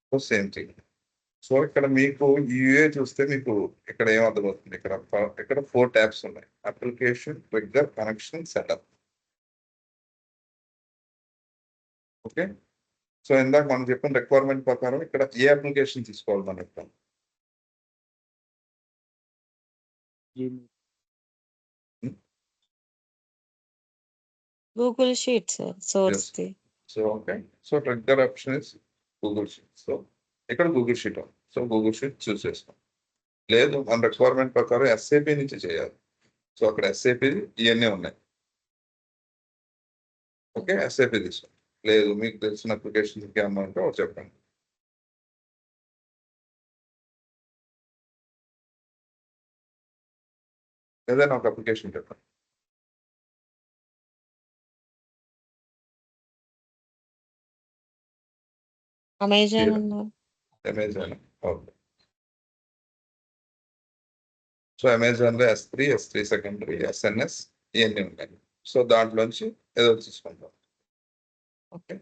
so same thing. So ఇక్కడ మీకు యూఏ చూస్తే మీకు ఇక్కడ ఏం అర్థమవుతుంది, ఇక్కడ 4 ట్యాబ్స్ ఉన్నాయి. Application, trigger, connection, setup. Okay, so ఇందాక మనం చెప్పిన రిక్వైర్మెంట్ ప్రకారం ఇక్కడ ఏ అప్లికేషన్ తీసుకోవాలి మనం ఇక్కడ? Google Sheets, sir. Source Yes. the. So okay, so trigger option is Google sheet. So ఇక్కడ Google sheet, so Google sheet choose చేస్తాం. లేదు మన రిక్వైర్మెంట్ ప్రకారం ఎస్ఏపి నుంచి చేయాలి, సో అక్కడ ఎస్ఏపి ఇవన్నీ ఉన్నాయి. ఓకే, ఎస్ఏపి తీసుకోండి. లేదు మీకు తెలిసిన అప్లికేషన్ ఏమన్నా ఉంటే ఒకటి చెప్పండి. ఏదైనా ఒక అప్లికేషన్ చెప్పండి. Amazon Yeah. ఉన్నారు. అమెజాన్. ఓకే, సో అమెజాన్లో S3 సెకండరీ, ఎస్ఎన్ఎస్ ఇవన్నీ ఉన్నాయి. సో దాంట్లోంచి ఏదో తీసుకుంటాం. Okay,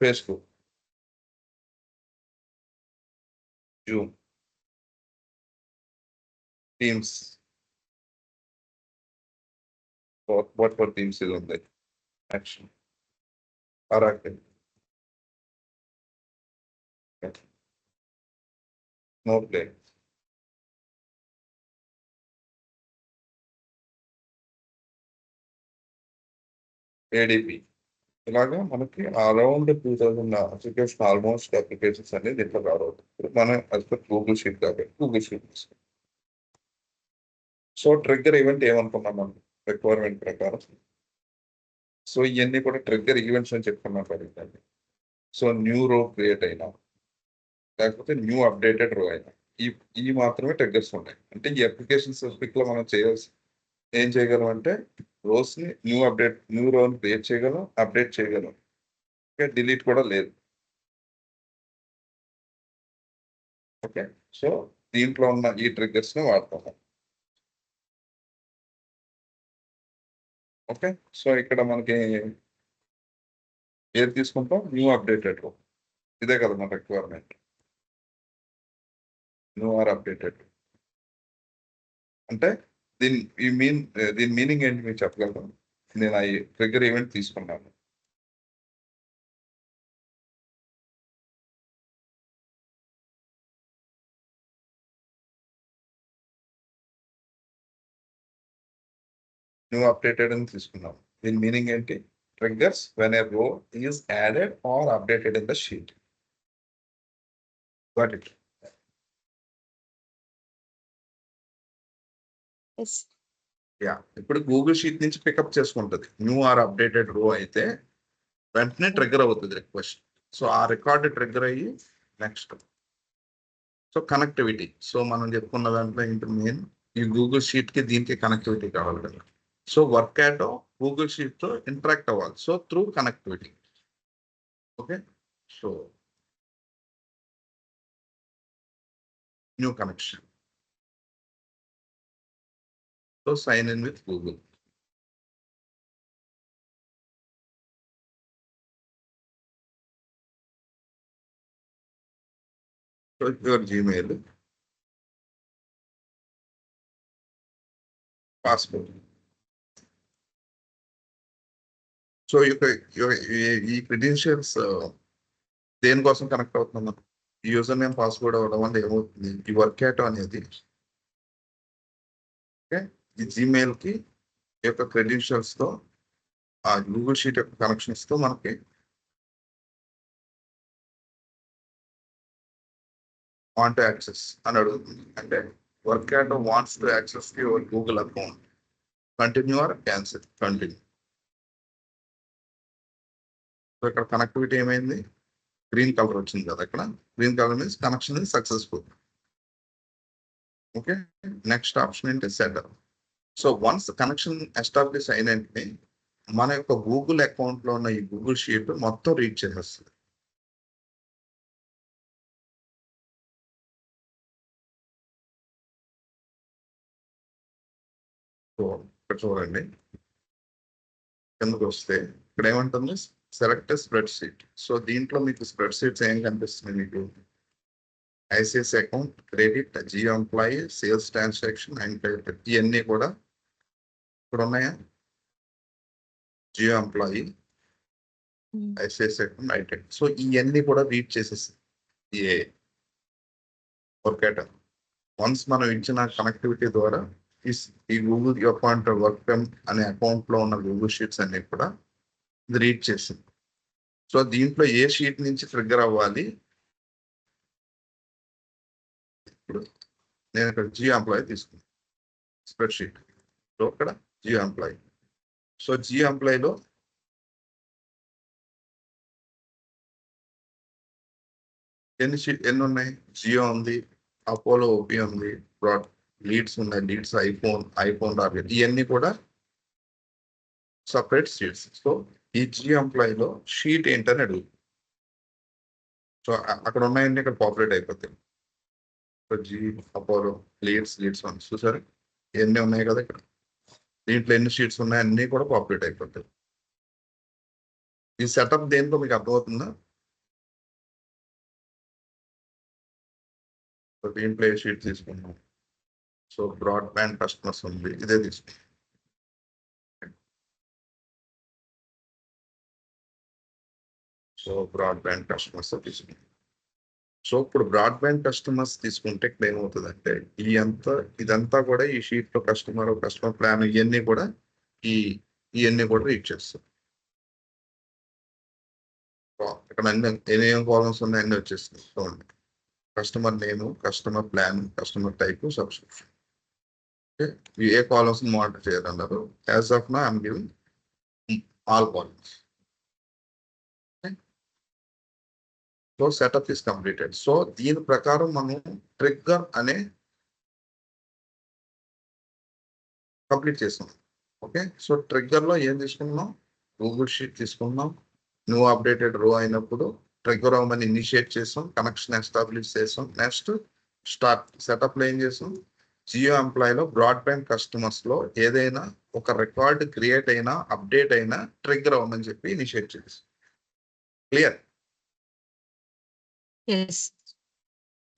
Facebook, Zoom, teams. What for teams ఇది ఉంది. Action, Oracle, Snowflake, ADP. ఇలాగా మనకి అరౌండ్ 2000 అప్లికేషన్, ఆల్మోస్ట్ అప్లికేషన్స్ అనేది దీంట్లో కవర్ అవుతుంది. మనం గూగుల్ షీట్ కాబట్టి గూగుల్ షీట్ తీసుకుంటాం. సో ట్రిగ్గర్ ఈవెంట్ ఏమనుకున్నాం మనం రిక్వైర్మెంట్ ప్రకారం? సో ఇవన్నీ కూడా ట్రిగ్గర్ ఈవెంట్స్ అని చెప్పుకున్నాం కదా. సో న్యూ రో క్రియేట్ అయినా, లేకపోతే న్యూ అప్డేటెడ్ రో అయినా, ఈ మాత్రమే ట్రిగ్గర్స్ ఉన్నాయి. అంటే ఈ అప్లికేషన్ స్పెసిఫిక్ లో మనం ఏం చేయగలం అంటే రోస్ ని న్యూ రోని క్రియేట్ చేయగలం, అప్డేట్ చేయగలం. ఓకే, డిలీట్ కూడా లేదు. ఓకే, సో దీంట్లో ఉన్న ఈ ట్రిగ్గర్స్ ని వాడతాము. ఓకే, సో ఇక్కడ మనకి ఏది తీసుకుంటాం? న్యూ అప్డేటెడ్ రో. ఇదే కదా మన రిక్వైర్మెంట్, న్యూ ఆర్ అప్డేటెడ్. అంటే దీని మీనింగ్ ఏంటి మీరు చెప్పగలరు? నేను ఆ ట్రిగ్గర్ ఈవెంట్ తీసుకున్నాను. న్యూ అప్డేటెడ్ అని తీసుకున్నాం. దీని మీనింగ్ ఏంటి? Triggers when a row is added or updated in the sheet. Got it? Yes. Yeah, ఇప్పుడు గూగుల్ షీట్ నుంచి పికప్ చేసుకుంటుంది. న్యూ ఆర్ అప్డేటెడ్ రో అయితే వెంటనే ట్రిగ్గర్ అవుతుంది రిక్వెస్ట్. సో ఆ రికార్డ్ ట్రిగ్గర్ అయ్యి నెక్స్ట్. సో కనెక్టివిటీ, సో మనం చెప్పుకున్న దాంట్లో ఏంటి మెయిన్, ఈ గూగుల్ షీట్ కి దీనికి కనెక్టివిటీ కావాలి కదా. So Workato Google sheet తో ఇంటరాక్ట్ అవ్వాలి. So through connectivity. Okay, so new connection. So sign in with Google. So your Gmail, password. So ఈ క్రెడెన్షియల్స్ దేనికోసం కనెక్ట్ అవుతున్నాం? ఈ యూజర్ నేమ్ పాస్వర్డ్ అవ్వడం వల్ల ఏమవుతుంది? ఈ వర్క్ యాటో అనేది ఓకే ఈ జీమెయిల్ కి యొక్క క్రెడెన్షియల్స్ తో ఆ గూగుల్ షీట్ యొక్క కనెక్షన్స్ తో మనకి వాంట్ యాక్సెస్ అని అడుగుతుంది. అంటే Workato wants to access your Google account. Continue or cancel? Continue. So ఇక్కడ కనెక్టివిటీ ఏమైంది? గ్రీన్ కలర్ వచ్చింది కదా. ఇక్కడ green colour means connection is successful. Okay, next option ఏంటి? Setup. So once connection establish అయినంటే మన యొక్క గూగుల్ అకౌంట్ లో ఉన్న ఈ గూగుల్ షీట్ మొత్తం రీడ్ చేసేస్తుంది. సో ఇక్కడ చూడండి, కిందకు వస్తే ఇక్కడ ఏమంటుంది, సెలెక్ట్ స్ప్రెడ్ షీట్. సో దీంట్లో మీకు స్ప్రెడ్ షీట్స్ ఏం కనిపిస్తుంది, మీకు ICICI account, credit, Jio employee, sales transaction and credit, ఇవన్నీ కూడా ఇక్కడ ఉన్నాయా. జియో ఎంప్లాయీ, ఐసిఐసి అకౌంట్, ఐటెక్. సో ఇవన్నీ కూడా రీడ్ చేసేస్తుంది ఏ వర్క్ ఐటమ్. వన్స్ మనం ఇచ్చిన కనెక్టివిటీ ద్వారా ఈ గూగుల్ అకౌంట్ వర్క్ అనే అకౌంట్ లో ఉన్న గూగుల్ షీట్స్ అన్ని కూడా ఇది రీడ్ చేసింది. సో దీంట్లో ఏ షీట్ నుంచి ట్రిగ్గర్ అవ్వాలి, ఇప్పుడు నేను ఇక్కడ జియో ఎంప్లాయీ తీసుకున్నాను స్ప్రెడ్ షీట్. సో ఇక్కడ జియో ఎంప్లాయీ. సో జియో ఎంప్లాయీలో ఎన్ని ఉన్నాయి, జియో ఉంది, అపోలో ఓపీ ఉంది, లీడ్స్ ఉన్నాయి, లీడ్స్ ఐఫోన్ టార్గెట్, ఇవన్నీ కూడా సపరేట్ షీట్స్. సో ఈ జియో ఎంప్లాయీలో షీట్ ఏంటని అడుగు. సో అక్కడ ఉన్నాయన్నీ ఇక్కడ పాపులేట్ అయిపోతాయి. So G Apollo leads one చూసారు, ఇవన్నీ ఉన్నాయి కదా ఇక్కడ. దీంట్లో ఎన్ని షీట్స్ ఉన్నాయి అన్నీ కూడా పాపులేట్ అయిపోతాయి. ఈ సెటప్ దేంట్లో మీకు అర్థమవుతుందా. సో దీంట్లో ఏ షీట్ తీసుకున్నాం, సో బ్రాడ్బ్యాండ్ కస్టమర్స్ ఉంది, ఇదే తీసుకున్నాం. సో బ్రాడ్బ్యాండ్ కస్టమర్స్ తీసుకున్నాం. సో ఇప్పుడు బ్రాడ్బ్యాండ్ కస్టమర్స్ తీసుకుంటే ఇక్కడ ఏమవుతుందంటే ఇదంతా కూడా ఈ షీట్ లో కస్టమర్ ప్లాన్ ఇవన్నీ కూడా ఇవన్నీ కూడా రీడ్ చేస్తారు. ఇక్కడ ఏమేమి కాలమ్స్ ఉన్నాయి అన్నీ వచ్చేస్తాయి. చూడండి, customer name, customer plan, customer type, subscription. ఏ కాలమ్స్ మానిటర్ చేయాలన్నారు. As of now I'm giving all columns. So setup is completed. So దీని ప్రకారం మనం ట్రిగ్గర్ అనే కంప్లీట్ చేసాం. ఓకే, సో ట్రిగ్గర్ లో ఏం తీసుకున్నాం, గూగుల్ షీట్ తీసుకున్నాం. నువ్వు అప్డేటెడ్ రో అయినప్పుడు ట్రిగ్గర్ అవ్వమని ఇనిషియేట్ చేసాం, కనెక్షన్ ఎస్టాబ్లిష్ చేసాం. నెక్స్ట్ స్టార్ట్ సెటప్ లో ఏం చేసాం, జియో ఎంప్లాయీలో బ్రాడ్బ్యాండ్ కస్టమర్స్ లో ఏదైనా ఒక రికార్డ్ క్రియేట్ అయినా అప్డేట్ అయినా ట్రిగ్గర్ అవ్వమని చెప్పి ఇనిషియేట్ చేసాం. క్లియర్.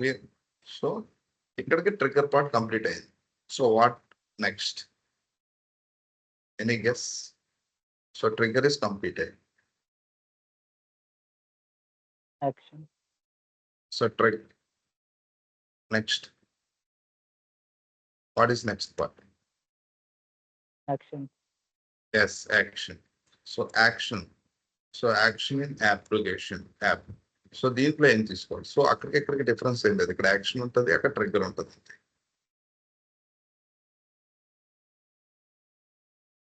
క్లియర్. సో ఇక్కడికి ట్రిగ్గర్ పార్ట్ కంప్లీట్ అయింది. So what next, any guess. So trigger is completed. Action. So trigger. Next. What is next part? Action. Yes, action. So action. So action in application app. So దీంట్లో ఏం తీసుకోవాలి. So అక్కడికి difference ఏం లేదు. ఇక్కడ action ఉంటుంది, అక్కడ trigger ఉంటుంది.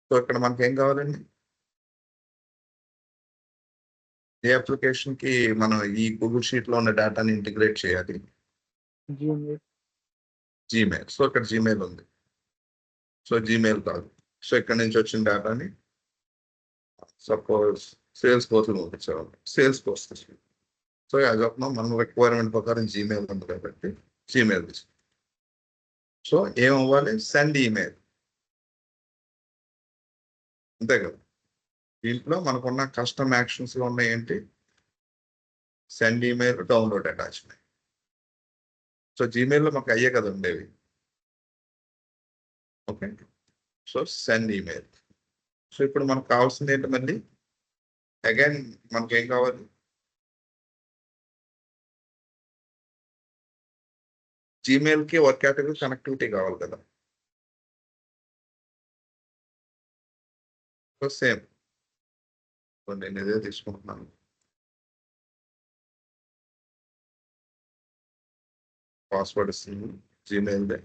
సో ఇక్కడ మనకి ఏం కావాలండి, ఏ అప్లికేషన్ కి మనం ఈ గూగుల్ షీట్ లో ఉన్న డేటాని ఇంటిగ్రేట్ చేయాలి. జీమెయిల్. సో ఇక్కడ జీమెయిల్ ఉంది. సో జీమెయిల్ కాదు. సో ఇక్కడ నుంచి వచ్చిన డేటాని సపోజ్ సేల్స్ ఫోర్స్ పంపించాలి. Sales force. So as of now మన రిక్వైర్మెంట్ ప్రకారం జీమెయిల్ ఉంది కాబట్టి జీమెయిల్ తీసుకుంటాం. సో ఏమవ్వాలి, సెండ్ ఈమెయిల్. అంతే కదా. దీంట్లో మనకున్న కస్టమ్ యాక్షన్స్ లో ఉన్నాయి ఏంటి, send email, download attachment. So జీమెయిల్లో మాకు అయ్యే కదా ఉండేవి. Okay, so send email. So ఇప్పుడు మనకు కావాల్సింది ఏంటి, మళ్ళీ అగైన్ మనకి ఏం కావాలి, జీమెయిల్కి వర్క్ కేటగిరీ కనెక్టివిటీ కావాలి కదా. సో సేమ్ నేను ఇదే తీసుకుంటున్నాను. పాస్వర్డ్ ఇస్తుంది జీమెయిల్ దే.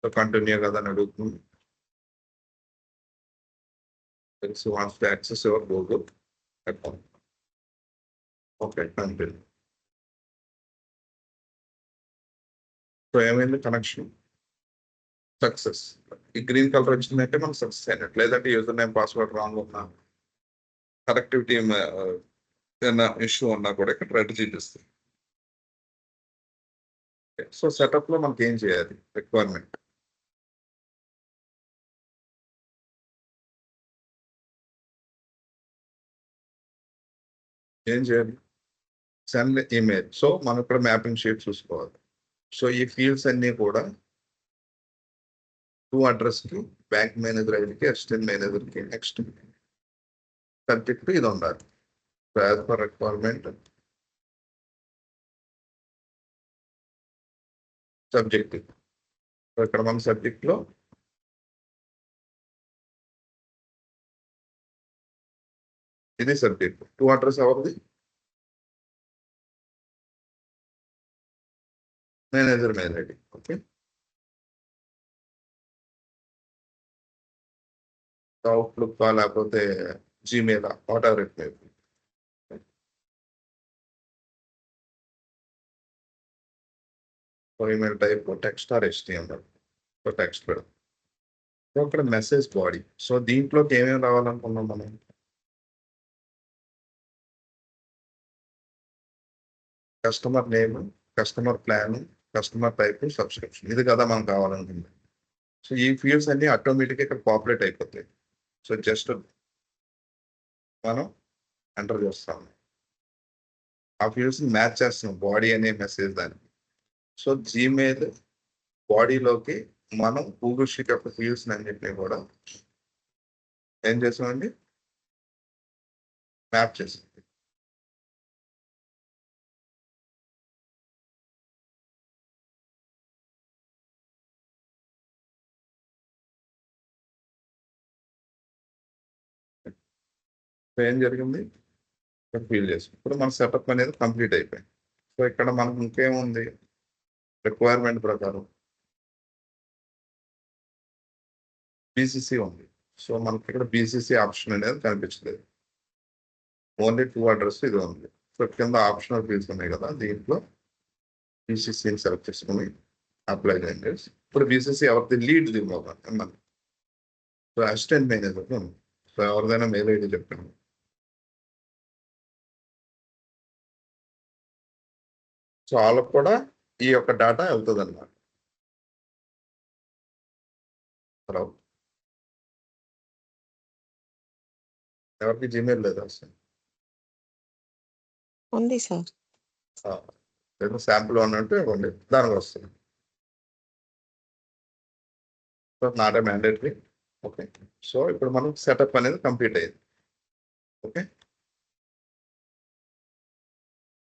సో కంటిన్యూ కదా అని అడుగుతుంది. Wants to access your Google account. Okay, continue. So ఏమైంది కనెక్షన్ సక్సెస్. ఈ గ్రీన్ కలర్ వచ్చిందంటే మనం సక్సెస్ అయినట్టు. లేదంటే యూజర్ నేమ్ పాస్వర్డ్ రాంగ్ ఉన్నా కనెక్టివిటీ ఏదైనా ఇష్యూ ఉన్నా కూడా ఇక్కడ రెడ్ చూపిస్తుంది. సో సెటప్ లో మనకి ఏం చేయాలి రిక్వైర్మెంట్. ఏం చేయాలి సెండ్ ఈమెయిల్. సో మనం ఇక్కడ మ్యాపింగ్ షీట్ చూసుకోవాలి. సో ఈ ఫీల్డ్స్ అన్ని కూడా టూ అడ్రస్ కి బ్యాంక్ మేనేజర్ ఐడికి అసిస్టెంట్ మేనేజర్ కి నెక్స్ట్ సబ్జెక్ట్ ఇది ఉండాలి. So as per requirement subject. So ఇక్కడ మన సబ్జెక్ట్ లో ఇది సబ్జెక్ట్. టూ అడ్రస్ ఎవరిది manager mail ID. Okay Outlook లేకపోతే Gmail whatever it may be. Email type text or HTML. So text పెడతాం. సో అక్కడ మెసేజ్ బాడీ. సో దీంట్లోకి ఏమేమి రావాలనుకున్నాం మనం. Customer name, customer plan, customer type, subscription. ఇది కదా మనం కావాలనుకుంది. సో ఈ ఫీల్డ్స్ అన్ని ఆటోమేటిక్గా ఇక్కడ పాపులేట్ అయిపోతాయి. సో జస్ట్ మనం ఎంటర్ చేస్తాము. ఆ ఫీల్డ్స్ మ్యాచ్ చేస్తున్నాం బాడీ అనే మెసేజ్ దానికి. సో జీమెయిల్ బాడీలోకి మనం గూగుల్ షీట్ యొక్క ఫీల్డ్స్ అన్నింటినీ కూడా ఏం చేసామండి మ్యాప్ చేసాం. ఏం జరిగింది ఇక్కడ ఫీల్ చేసాం. ఇప్పుడు మన సెటప్ అనేది కంప్లీట్ అయిపోయింది. సో ఇక్కడ మనకు ఇంకేముంది రిక్వైర్మెంట్ ప్రకారం బీసీసీ ఉంది. సో మనకి ఇక్కడ బీసీసీ ఆప్షన్ అనేది కనిపించలేదు. ఓన్లీ టూ అడ్రస్ ఇది ఉంది. సో కింద ఆప్షనల్ ఫీల్డ్స్ ఉన్నాయి కదా, దీంట్లో బీసీసీని సెలెక్ట్ చేసుకుని అప్లై చేయండి. ఇప్పుడు బీసీసీ ఎవరిది లీడ్ ఇవ్వాలి. సో అసిస్టెంట్ మేనేజర్ ఉంది. సో ఎవరిదైనా మెయిల్ ఐడి చెప్పండి. సో వాళ్ళకు కూడా ఈ యొక్క డేటా వెళ్తుంది అన్నమాట. హలో, ఎవరికి జీమెయిల్ లేదా అసలు ఉంది సార్. ఏదో శాంపుల్ అన్నట్టు ఇవ్వండి, దానికి వస్తుంది. So not a mandatory. Okay, so ఇప్పుడు మనం సెటప్ అనేది కంప్లీట్ అయ్యింది. ఓకే,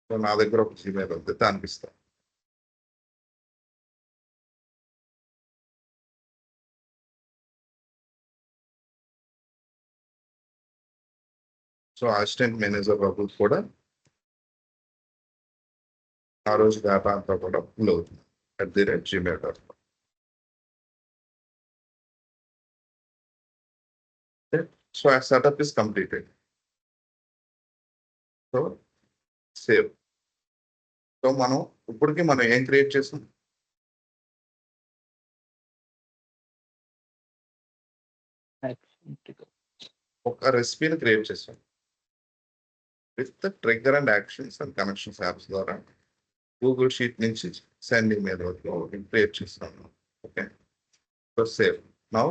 సో నా దగ్గర ఒక జీమెయిల్ ఉంది, దానికి ఇస్తాను. సో అసిస్టెంట్ మేనేజర్ రఘు కూడా ఆ రోజు డేటా అంతా కూడా ఫుల్ అవుతుంది @gmail.com. సో ఆ setup is completed. So save. So మనం ఇప్పటికీ మనం ఏం క్రియేట్ చేసాం, ఒక రెసిపీని క్రియేట్ చేసాం with trigger and actions and connections apps ద్వారా గూగుల్ షీట్ నుంచి సెండ్ ఈమెయిల్ వరకు క్రియేట్ చేస్తాను. Okay, so save. Now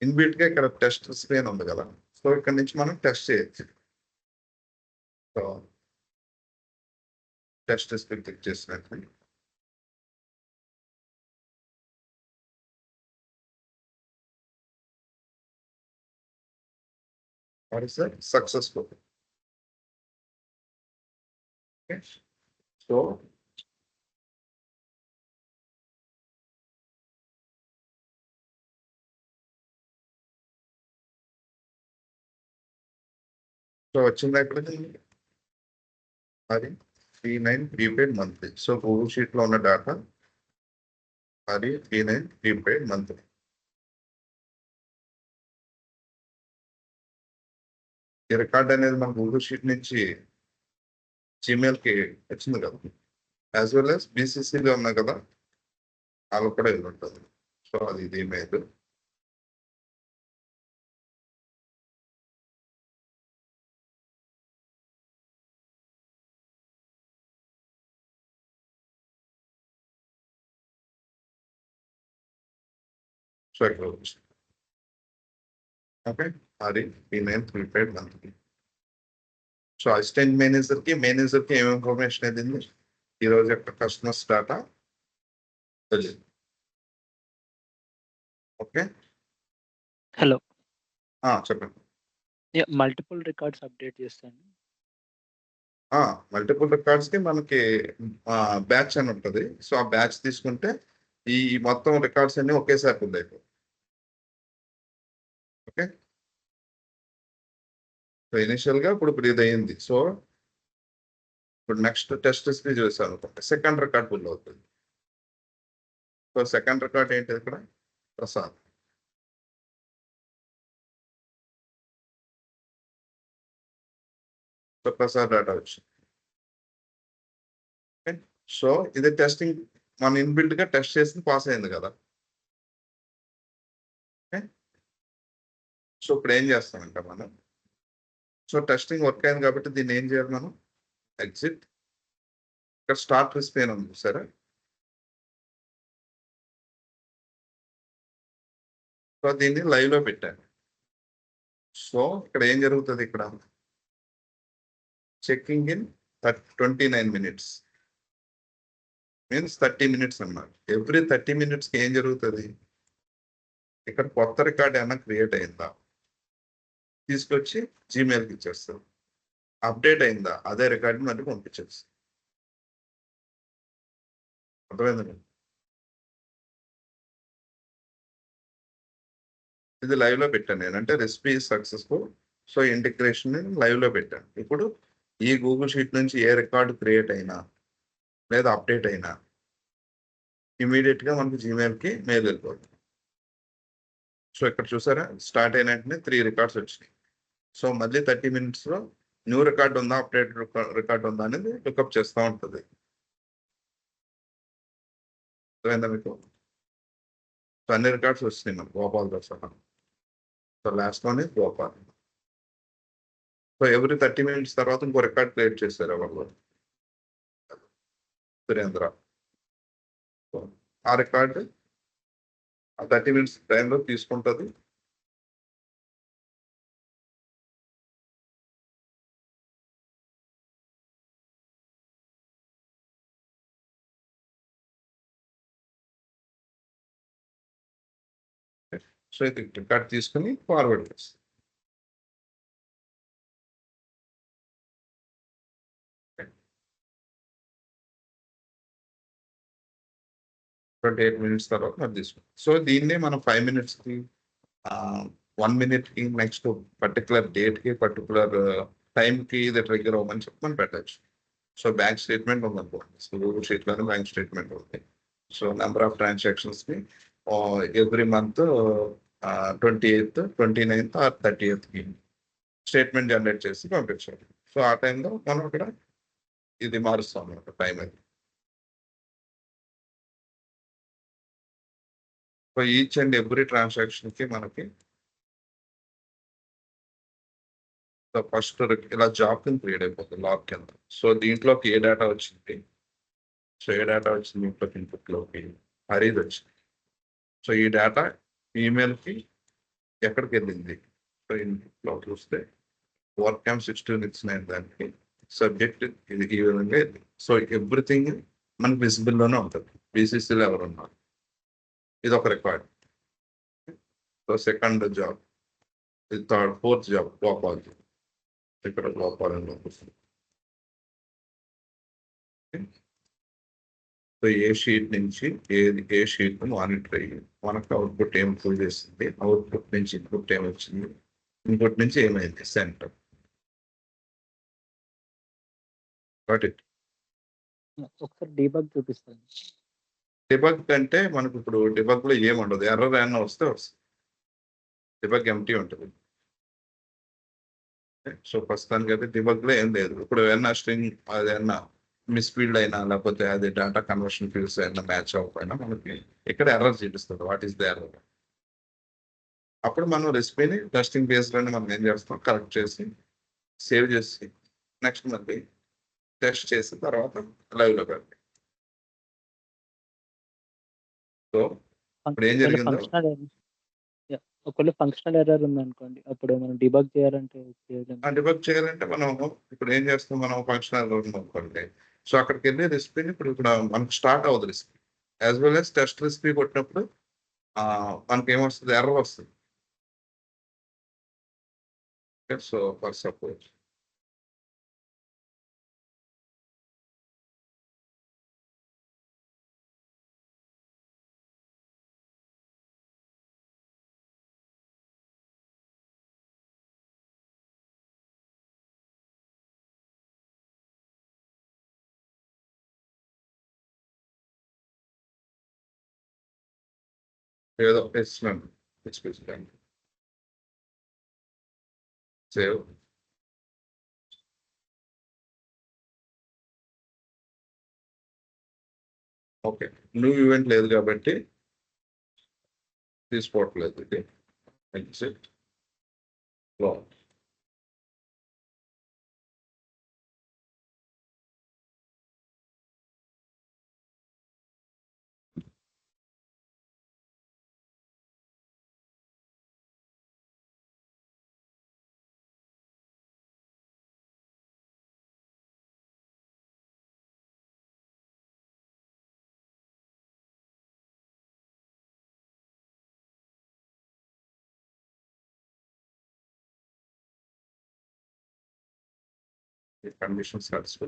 inbuilt గా ఇక్కడ టెస్ట్ స్క్రీన్ ఉంది కదా, సో ఇక్కడ నుంచి మనం టెస్ట్ చేయొచ్చు. సో టెస్ట్ స్క్రీన్ క్లిక్ చేసినట్టు what is that successful. Okay, so వచ్చింది అక్కడ అది T9 prepaid monthly. So Google sheet లో ఉన్న డేటా అది T9 ప్రీపెయిడ్ మంత్లీ. ఈ రికార్డ్ అనేది మన గూగుల్ షీట్ నుంచి జీమెయిల్ కి వచ్చింది కదా, యాజ్ వెల్ యాజ్ బీసీసీలో ఉన్నాయి కదా. వాళ్ళు కూడా ఇది ఉంటుంది. సో అది ఇది ఇమేజ్. సో ఇక్కడ వచ్చింది. ఓకే, అది P9 prepared monthly. So assistant మేనేజర్కి ఏం ఇన్ఫర్మేషన్ అయింది ఈ రోజు యొక్క కస్టమర్స్ డాటా తెలియదు. Okay, hello. చెప్పండి. మల్టిపుల్ రికార్డ్స్ అప్డేట్ చేస్తాను. మల్టిపుల్ రికార్డ్స్ కి మనకి బ్యాచ్ అని ఉంటుంది. సో ఆ బ్యాచ్ తీసుకుంటే ఈ మొత్తం రికార్డ్స్ అన్ని ఒకేసారి ఫుల్ అయిపోయి. ఓకే, సో ఇనిషియల్ గా ఇప్పుడు ఇది అయింది. సో ఇప్పుడు నెక్స్ట్ టెస్ట్ హిస్టరీ చూసాను అనుకుంటే సెకండ్ రికార్డ్ ఫుల్ అవుతుంది. సో సెకండ్ రికార్డ్ ఏంటి ఇక్కడ? ప్రసాద్. సో ప్రసాద్ డేటా వచ్చింది. సో ఇది టెస్టింగ్ మన ఇన్బిల్డ్ గా టెస్ట్ చేసి పాస్ అయింది కదా. సో ఇప్పుడు ఏం చేస్తామంటే మనం, సో టెస్టింగ్ వర్క్ అయింది కాబట్టి దీన్ని ఏం చేయాలి మనం? ఎగ్జిట్. ఇక్కడ స్టార్ట్ రెసిపీ అని ఉంది సరే. సో దీన్ని లైవ్ లో పెట్టాను. సో ఇక్కడ ఏం జరుగుతుంది? ఇక్కడ checking in 29 minutes means 30 minutes అన్నమాట. ఎవ్రీ 30 minutes కి ఏం జరుగుతుంది? ఇక్కడ కొత్త రికార్డ్ ఏమైనా క్రియేట్ అయిందా తీసుకొచ్చి జీమెయిల్కి ఇచ్చేస్తారు. అప్డేట్ అయిందా అదే రికార్డ్ మళ్ళీ పంపించేస్తారు. అర్థమైందండి? ఇది లైవ్ లో పెట్టాను నేను, అంటే recipe successful. So integration live లో పెట్టాను. ఇప్పుడు ఈ గూగుల్ షీట్ నుంచి ఏ రికార్డు క్రియేట్ అయినా లేదా అప్డేట్ అయినా ఇమీడియట్ గా మనకి జీమెయిల్కి మెయిల్ వెళ్ళిపోతుంది. సో ఇక్కడ చూసారా స్టార్ట్ అయిన వెంటనే 3 రికార్డ్స్ వచ్చినాయి. సో మళ్ళీ 30 minutes లో న్యూ రికార్డ్ ఉందా అప్డేట్ రికార్డ్ ఉందా అనేది లుకప్ చేస్తూ ఉంటుంది. అర్థమైందా మీకు? సో అన్ని రికార్డ్స్ వచ్చినాయి మనకు గోపాల్తో సహా. సో లాస్ట్ లోనే గోపాల్. సో ఎవ్రీ 30 minutes తర్వాత ఇంకో రికార్డ్ క్రియేట్ చేశారు ఎవరు? సురేంద్ర. ఆ రికార్డు ఆ 30 minutes టైంలో తీసుకుంటుంది. సో ఇది రికార్డ్ తీసుకుని ఫార్వర్డ్ చేస్తుంది. 28 minutes తర్వాత అది తీసుకుంటాం. సో దీన్నే మనం 5 minutesకి 1 minuteకి నెక్స్ట్ పర్టికులర్ డేట్కి పర్టికులర్ టైంకి ఇది ట్రిగ్గర్ అవ్వమని చెప్పి మనం పెట్టచ్చు. సో బ్యాంక్ స్టేట్మెంట్ ఉందనుకోండి. సో గూగుల్ షీట్లోనే బ్యాంక్ స్టేట్మెంట్ ఉంది. సో నెంబర్ ఆఫ్ ట్రాన్సాక్షన్స్కి every month 28th 29th or 30th statement generate చేసి పంపించాలి. సో ఆ టైంలో మనం అక్కడ ఇది మారుస్తాం అన్నమాట టైం అది. సో ఈచ్ అండ్ ఎవ్రీ ట్రాన్సాక్షన్కి మనకి ఫస్ట్ ఇలా జాబ్ కింద క్రియేట్ అయిపోతుంది లాగ్ కింద. సో దీంట్లోకి ఏ డేటా వచ్చింది? సో ఏ డేటా వచ్చింది దీంట్లోకి? ఇన్పుట్లోకి హరీది వచ్చింది. సో ఈ డేటా ఈమెయిల్కి ఎక్కడికి వెళ్ళింది? సో ఇన్పుట్లో చూస్తే వర్క్ క్యాంప్ 16 ఇచ్చిన దానికి సబ్జెక్ట్ ఇది ఈ విధంగా వెళ్ళింది. సో ఎవ్రీథింగ్ మనకి విజిబుల్లోనే ఉంటుంది. బీసీసీలో ఎవరున్నారు ఇది ఒక రికార్డ్. సో సెకండ్ జాబ్, ఇది థర్డ్ 4th జాబ్ గోపాల్. ఇక్కడ గోపాల్ అని వస్తుంది. సో ఏ షీట్ నుంచి ఏ షీట్ మానిటర్ అయ్యి మనకు అవుట్పుట్ ఏం ఫుల్ చేసింది, అవుట్పుట్ నుంచి ఇన్పుట్ ఏం వచ్చింది, ఇన్పుట్ నుంచి ఏమైంది సెంటర్. ఒకసారి డీబగ్ చూపిస్తాను. డిబగ్ అంటే మనకు ఇప్పుడు డిబగ్ లో ఏముండదు, ఎర్రర్ ఏమన్నా వస్తే వస్తుంది. డిబగ్ ఎంటీ ఉంటుంది. సో ప్రస్తుతానికి అయితే డిబగ్ లో ఏం లేదు. ఇప్పుడు ఏమన్నా స్ట్రింగ్ అదేమన్నా మిస్ఫీల్డ్ అయినా లేకపోతే అది డేటా కన్వర్షన్ ఫీల్డ్స్ అయినా మ్యాచ్ అవ్వకపోయినా మనకి ఇక్కడ ఎర్రర్ చూపిస్తుంది. What is the error? అప్పుడు మనం రెసిపీని టెస్టింగ్ బేస్లోనే మనం ఏం చేస్తాం, కరెక్ట్ చేసి సేవ్ చేసి నెక్స్ట్ మళ్ళీ టెస్ట్ చేసిన తర్వాత లైవ్లో పెడతాం. సో ఇప్పుడు ఏం జరిగిందో ఒకవేళ ఫంక్షనల్ ఎర్రర్ ఉందనుకోండి, అప్పుడు మనం డిబగ్ చేయాలంటే చేయలేము. డిబగ్ చేయాలంటే మనం ఇప్పుడు ఏం చేస్తాం, మనం ఫంక్షనల్ అనుకోండి. సో అక్కడికి వెళ్ళి రెసిపీని ఇప్పుడు మనకు స్టార్ట్ అవ్వదు recipe. As well as test recipe కొట్టినప్పుడు మనకి ఏమొస్తుంది, ఎర్రర్ వస్తుంది. సో ఫర్ సపోజ్ ఏదో ఇస్తున్నాను సేవ్. ఓకే, న్యూ ఈవెంట్ లేదు కాబట్టి తీసుకోవట్లేదు. ఇది exit close. Condition satisfy.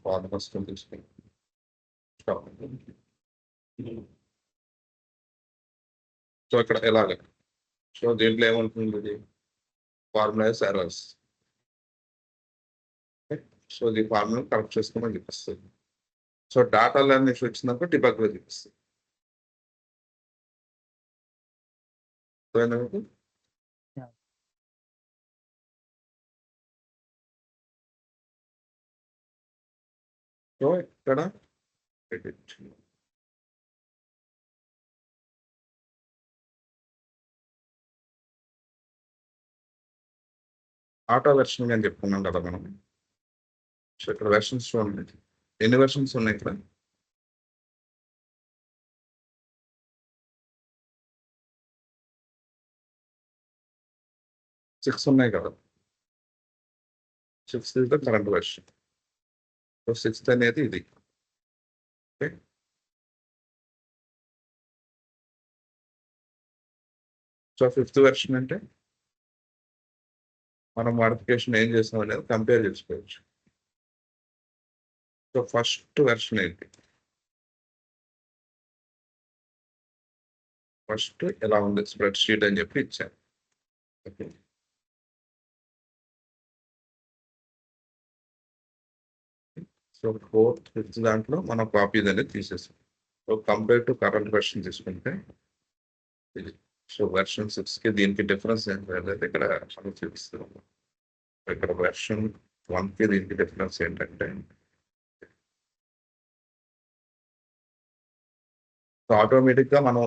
Farmers తీసుకుని సో ఇక్కడ ఎలాగ, సో దీంట్లో ఏముంటుంది, ఫార్ములాస్ ఎర్రర్స్. సో ఈ ఫార్ములా కరెక్ట్ చేసుకోమని చూపిస్తుంది. సో డాటా లెర్నింగ్ వచ్చినాక డిబగ్ లో చూపిస్తుంది. సో ఇక్కడ edit. ఆటో వెర్షన్ అని చెప్పుకున్నాం కదా మనం. సో ఇక్కడ వెర్షన్స్ చూడండి, ఎన్ని వెర్షన్స్ ఉన్నాయి ఇక్కడ, 6 ఉన్నాయి కదా. 6th is the current version. So 6th అనేది ఇది. ఓకే, సో 5th వెర్షన్ అంటే మనం మోడిఫికేషన్ ఏం చేస్తాం అనేది కంపేర్ చేసుకోవచ్చు. సో ఫస్ట్ వెర్షన్ ఏంటి, ఫస్ట్ ఎలా ఉంది స్ప్రెడ్ షీట్ అని చెప్పి ఇచ్చాను. ఓకే, సో 4th 5th దాంట్లో మనం కాపీ అనేది తీసేసాం. So compare to current version తీసుకుంటే ఇది. సో వెర్షన్ 6కి దీనికి డిఫరెన్స్ ఏంటంటే ఇక్కడ మనం చూపిస్తున్నాం. ఇక్కడ వెర్షన్ 1కి దీనికి డిఫరెన్స్ ఏంటంటే ఆటోమేటిక్ గా మనం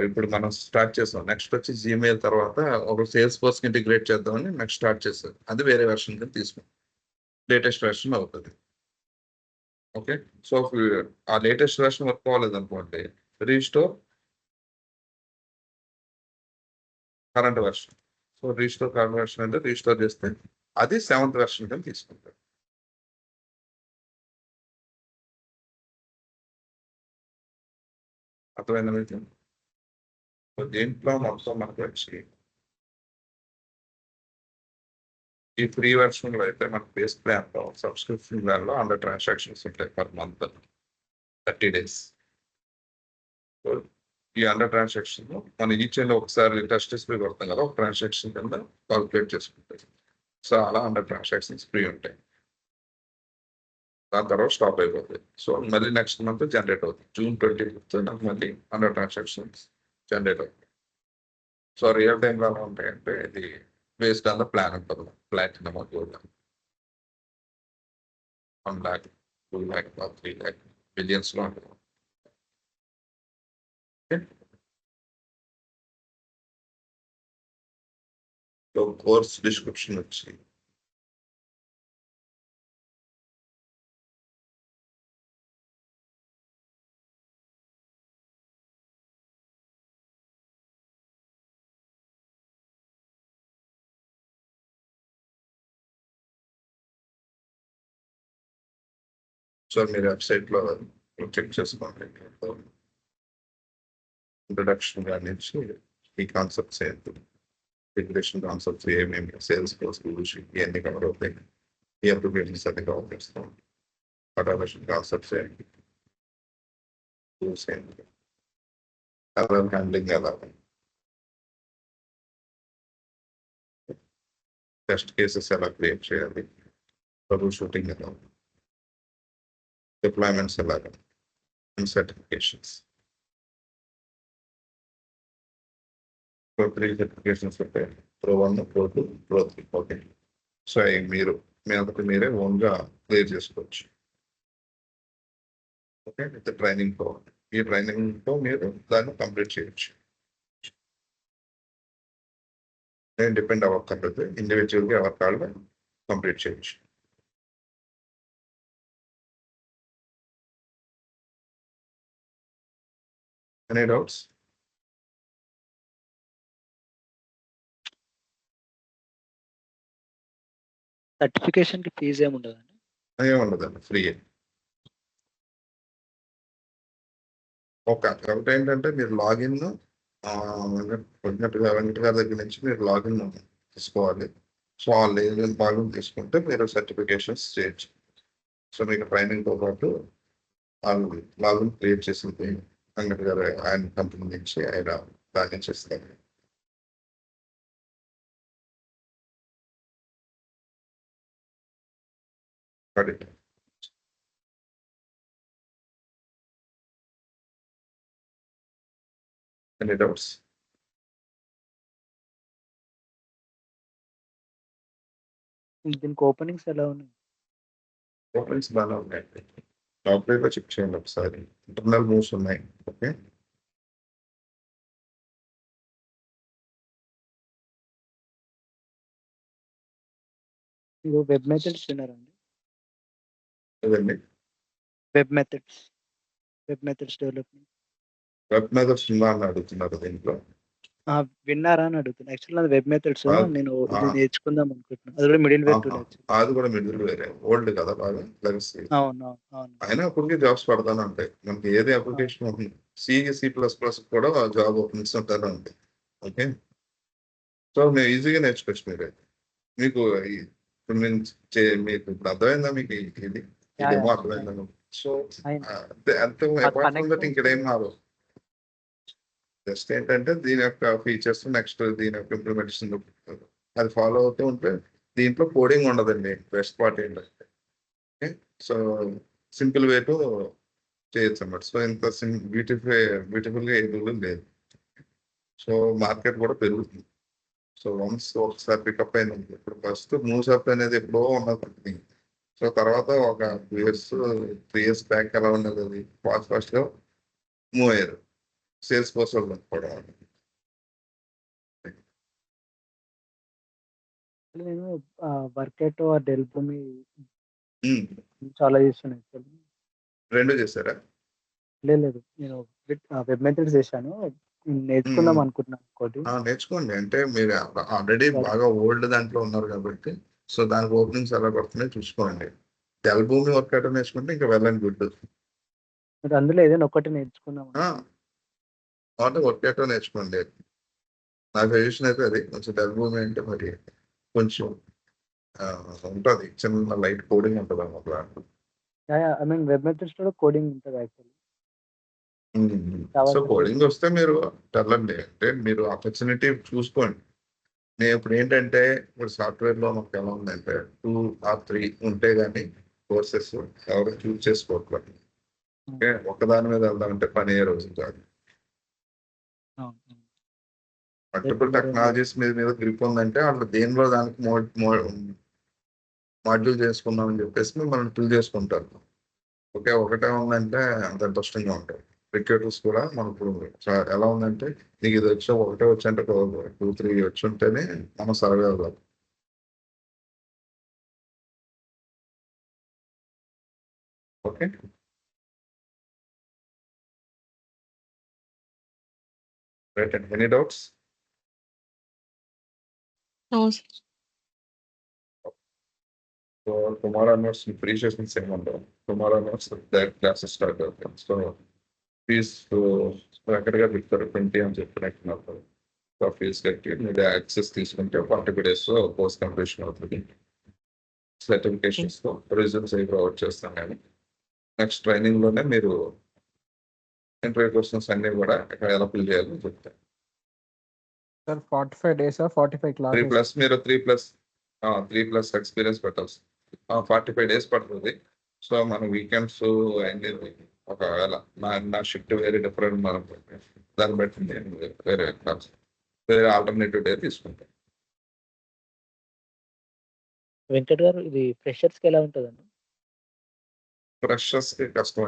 ఇప్పుడు మనం స్టార్ట్ చేసాం. నెక్స్ట్ వచ్చి జీమెయిల్ తర్వాత ఒక సేల్స్ ఫోర్స్ ఇంటిగ్రేట్ చేద్దామని నెక్స్ట్ స్టార్ట్ చేస్తాం. అది వేరే వెర్షన్ కింద తీసుకుంటాం, లేటెస్ట్ వెర్షన్ అవుతుంది. ఓకే, సో ఆ లేటెస్ట్ వెర్షన్ వర్క్ అవ్వలేదు అనుకోండి, restore current version. So restore current version అంటే రీస్టోర్ చేస్తే అది 7th వెర్షన్ కింద తీసుకుంటాం. అర్థమైందా మీకు? సో దీంట్లో మొత్తం మనకు వచ్చి ఈ ఫ్రీ వెర్షన్ లో అయితే మన బేస్ ప్లాన్ లో సబ్స్క్రిప్షన్ ప్లాన్ లో 100 ట్రాన్సాక్షన్స్ ఉంటాయి పర్ మంత్ 30 days. సో ఈ 100 ట్రాన్సాక్షన్ మనం ఈచ్ అండ్ ఒకసారి టెస్ట్ డిస్ప్లే కొడతాం కదా, ఒక ట్రాన్సాక్షన్ కింద కాల్కులేట్ చేసుకుంటాం. సో అలా 100 ట్రాన్సాక్షన్స్ ఫ్రీ ఉంటాయి. దాని తర్వాత స్టాప్ అయిపోతుంది. సో మళ్ళీ నెక్స్ట్ మంత్ జనరేట్ అవుతుంది. June 25th నాకు మళ్ళీ 100 ట్రాన్సాక్షన్స్ జనరేట్ అవుతుంది. సో రియల్ టైం లో ఎలా ఉంటాయంటే ఇది బేస్డ్ ఆన్ ద ప్లాన్ ఉంటుంది. Platinum gold 1 lakh 2 lakh 3 lakh billions లో ఉంటుంది. సో కోర్స్ డిస్క్రిప్షన్ వచ్చి సో మీరు వెబ్సైట్ లో చెక్ చేసుకోండి. ఇంట్రడక్షన్ నుంచి ఈ కాన్సెప్ట్స్ ఏంటి, ఇంటిగ్రేషన్ కాన్సెప్ట్స్ ఏమేమి, సేల్స్ ఫోర్స్ గురించి ఇవన్నీ కవర్ అవుతాయి. ఈ అప్లికేషన్స్ అన్ని కవర్ చేస్తాం. ఆటోమేషన్ కాన్సెప్ట్స్ ఏంటి, టూల్స్ ఏంటి, ఎర్రర్ హ్యాండ్లింగ్ ఎలా, టెస్ట్ కేసెస్ ఎలా క్రియేట్ చేయాలి, ట్రబుల్ షూటింగ్ ఎలా, డిప్లాయ్మెంట్స్ ఎలాగా, అండ్ సర్టిఫికేషన్స్. Pro 3 certifications ఉంటాయి. Pro 1, Pro 2, Pro 3. Okay. So అవి మీరు మీ అంతటి మీరే ఓన్గా క్లియర్ చేసుకోవచ్చు. ఓకే, విత్ ట్రైనింగ్ తో ఈ ట్రైనింగ్ తో మీరు దాన్ని కంప్లీట్ చేయొచ్చు. నేను డిపెండ్ అవ్వక్కర్లేదు, ఇండివిజువల్గా ఎవరి కాళ్ళు కంప్లీట్ చేయొచ్చు. Any doubts? సర్టిఫికేషన్ కి ఫీజు ఏమి ఉండదండి? ఏముండదండి, ఫ్రీ. ఓకే, ఒకటి ఏంటంటే మీరు లాగిన్ వెంకట గారి దగ్గర నుంచి మీరు లాగిన్ తీసుకోవాలి. సో ఆ లాగిన్ తీసుకుంటే మీరు సర్టిఫికేషన్స్ చేయొచ్చు. సో మీకు ట్రైనింగ్తో పాటు లాగిన్ క్రియేట్ చేసింది వెంకట గారు ఆయన కంపెనీ నుంచి ఆయన లాగిన్ చేస్తారు. Any doubts? దీనికి ఓపెనింగ్స్ ఎలా ఉన్నాయి? ఓపెనింగ్స్ బాగా ఉన్నాయండి. ఆపరేట్లో చెక్ చేయండి ఒకసారి. ఇంటర్నల్ మూవ్స్ ఉన్నాయి. ఓకే, మీరు వెబ్ మెథడ్స్ విన్నారండి? అదండి వెబ్ మెథడ్స్ డెవలప్మెంట్ వెబ్ మీద ఉందా అని అడుగుతున్నారు దీంట్లో. విన్నారా అని అడుగుతున్నా. యాక్చువల్ అది వెబ్ మెథడ్స్ నేను ఇది ఆ. నేర్చుకుందాం అనుకుంటున్నాను. అది కూడా మిడిల్ వేర్ టూల్. అది కూడా మిడిల్ వేరే, ఓల్డ్ కదా బాగా లెగసీ. అవును అవును. అయినా అప్పటికి జాబ్స్ పడతానే ఉంటాయి. మనకి ఏది అప్లికేషన్ ఉంది, C++ కూడా జాబ్ ఓపెనింగ్స్ ఉంటానే ఉంటాయి. ఓకే, సో నేను ఈజీగా నేర్చుకోవచ్చు. మీరు మీకు ఇప్పుడు నేను మీకు ఇప్పుడు అర్థమైందా మీకు ఇది ఇదేమో అర్థమైందా? సో అంతే అపార్ట్ ఫ్రమ్ దట్ ఇంకేం కాదు. జస్ట్ ఏంటంటే దీని యొక్క ఫీచర్స్ నెక్స్ట్ దీని యొక్క ఇంప్లిమెంటేషన్ అది ఫాలో అవుతూ ఉంటే దీంట్లో కోడింగ్ ఉండదండి. బెస్ట్ పార్ట్ ఏంటంటే సో సింపుల్ వే టు చేయొచ్చు అన్నమాట. సో ఇంత బ్యూటిఫుల్గా ఏదో లేదు. సో మార్కెట్ కూడా పెరుగుతుంది. సో వన్స్ ఒకసారి పికప్ అయింది. ఇప్పుడు ఫస్ట్ మూవ్స్ అప్ అనేది ఎప్పుడో ఉన్నది. సో తర్వాత ఒక 2 years 3 years బ్యాక్ ఎలా ఉన్నది, అది ఫాస్ట్గా మూవ్ అయ్యారు సేల్స్ ఫోర్స్ వాళ్ళు కూడా. నేను వర్కెట్ డెల్ భూమి చాలా చేస్తున్నాను. యాక్చువల్లీ రెండు చేశారా? లేదు, నేను వెబ్ మెథడ్స్ చేశాను. నేర్చుకుందాం అనుకుంటున్నాను ఇంకోటి. నేర్చుకోండి. అంటే మీరు ఆల్రెడీ బాగా ఓల్డ్ దాంట్లో ఉన్నారు కాబట్టి సో దానికి ఓపెనింగ్స్ ఎలా పడుతున్నాయో చూసుకోండి. డెల్ భూమి వర్క్ నేర్చుకుంటే ఇంకా వెళ్ళండి గుడ్. మరి అందులో ఏదైనా ఒకటి నేర్చుకుందాం. అంటే వర్క్ నేర్చుకోండి. నా సజెషన్ అయితే అది కొంచెం డెవలప్ అంటే మరి కొంచెం ఉంటది. చిన్న లైట్ కోడింగ్ ఉంటది అన్నమాట. ఐ మీన్ వెబ్ మెథడ్స్ లో కోడింగ్ ఉంటుంది యాక్చువల్లీ. సో కోడింగ్ వస్తే మీరు వెళ్ళండి. అంటే మీరు ఆపర్చునిటీ చూసుకోండి. నేను ఇప్పుడు ఏంటంటే ఇప్పుడు సాఫ్ట్వేర్ లో మాకు ఎలా ఉందంటే 2 or 3 ఉంటే గానీ కోర్సెస్ ఎవరు చూస్ చేసుకోవట్లేదు. ఓకే, ఒకదాని మీద వెళ్దామంటే పని అయ్యే రోజు కాదు. మల్టిపుల్ టెక్నాలజీస్ మీద గ్రిప్ ఉందంటే అట్లా దేనిలో దానికి మాడ్యూల్ చేసుకుందాం అని చెప్పేసి మనం ఫిల్ చేసుకుంటారు. ఓకే, ఒకటే ఉందంటే అంత ఇంట్రెస్టింగ్ గా ఉంటుంది. రిక్రూటర్స్ కూడా మనకు ఎలా ఉందంటే నీకు ఇది వచ్చి ఒకటే వచ్చి అంటే 2, 3 వచ్చి ఉంటేనే మనం సర్వే అవ్వాలి. Okay, right and any doubts? No, sir. So tomorrow notes free sessions ఏముండవు. Tomorrow notes direct classes start అవుతాయి. సో ఫీజ్ ఎక్కడిగా చెప్తారు 20 అని చెప్పినట్టున్నారు. సో ఫీజ్ కట్టి మీరు యాక్సెస్ తీసుకుంటే 40 days కోర్స్ కంప్లీషన్ అవుతుంది. సర్టిఫికేషన్స్ రిజల్ట్స్ అవి ప్రొవైడ్ చేస్తాం. కానీ నెక్స్ట్ ట్రైనింగ్ లోనే మీరు ఇంటర్వ్యూ క్వశ్చన్స్ అన్ని కూడా ఇక్కడ ఎలా ఫిల్ చేయాలని చెప్తారు. Sir 45 days 45 3 classes. plus మీరు 3+ ఎక్స్పీరియన్స్ పెట్టాల్సి 45 days పడుతుంది. సో మన వీకెండ్స్ అన్ని ఒకవేళ నా షిఫ్ట్ వేరే డిఫరెంట్ మనం దాన్ని బట్టి నేను వేరే ఆల్టర్నేటివ్ డే తీసుకుంటాను. వెంకట్ గారు ఇది ఫ్రెషర్స్ కి ఎలా ఉంటుందండి? ఫ్రెషర్స్ కి కష్టం.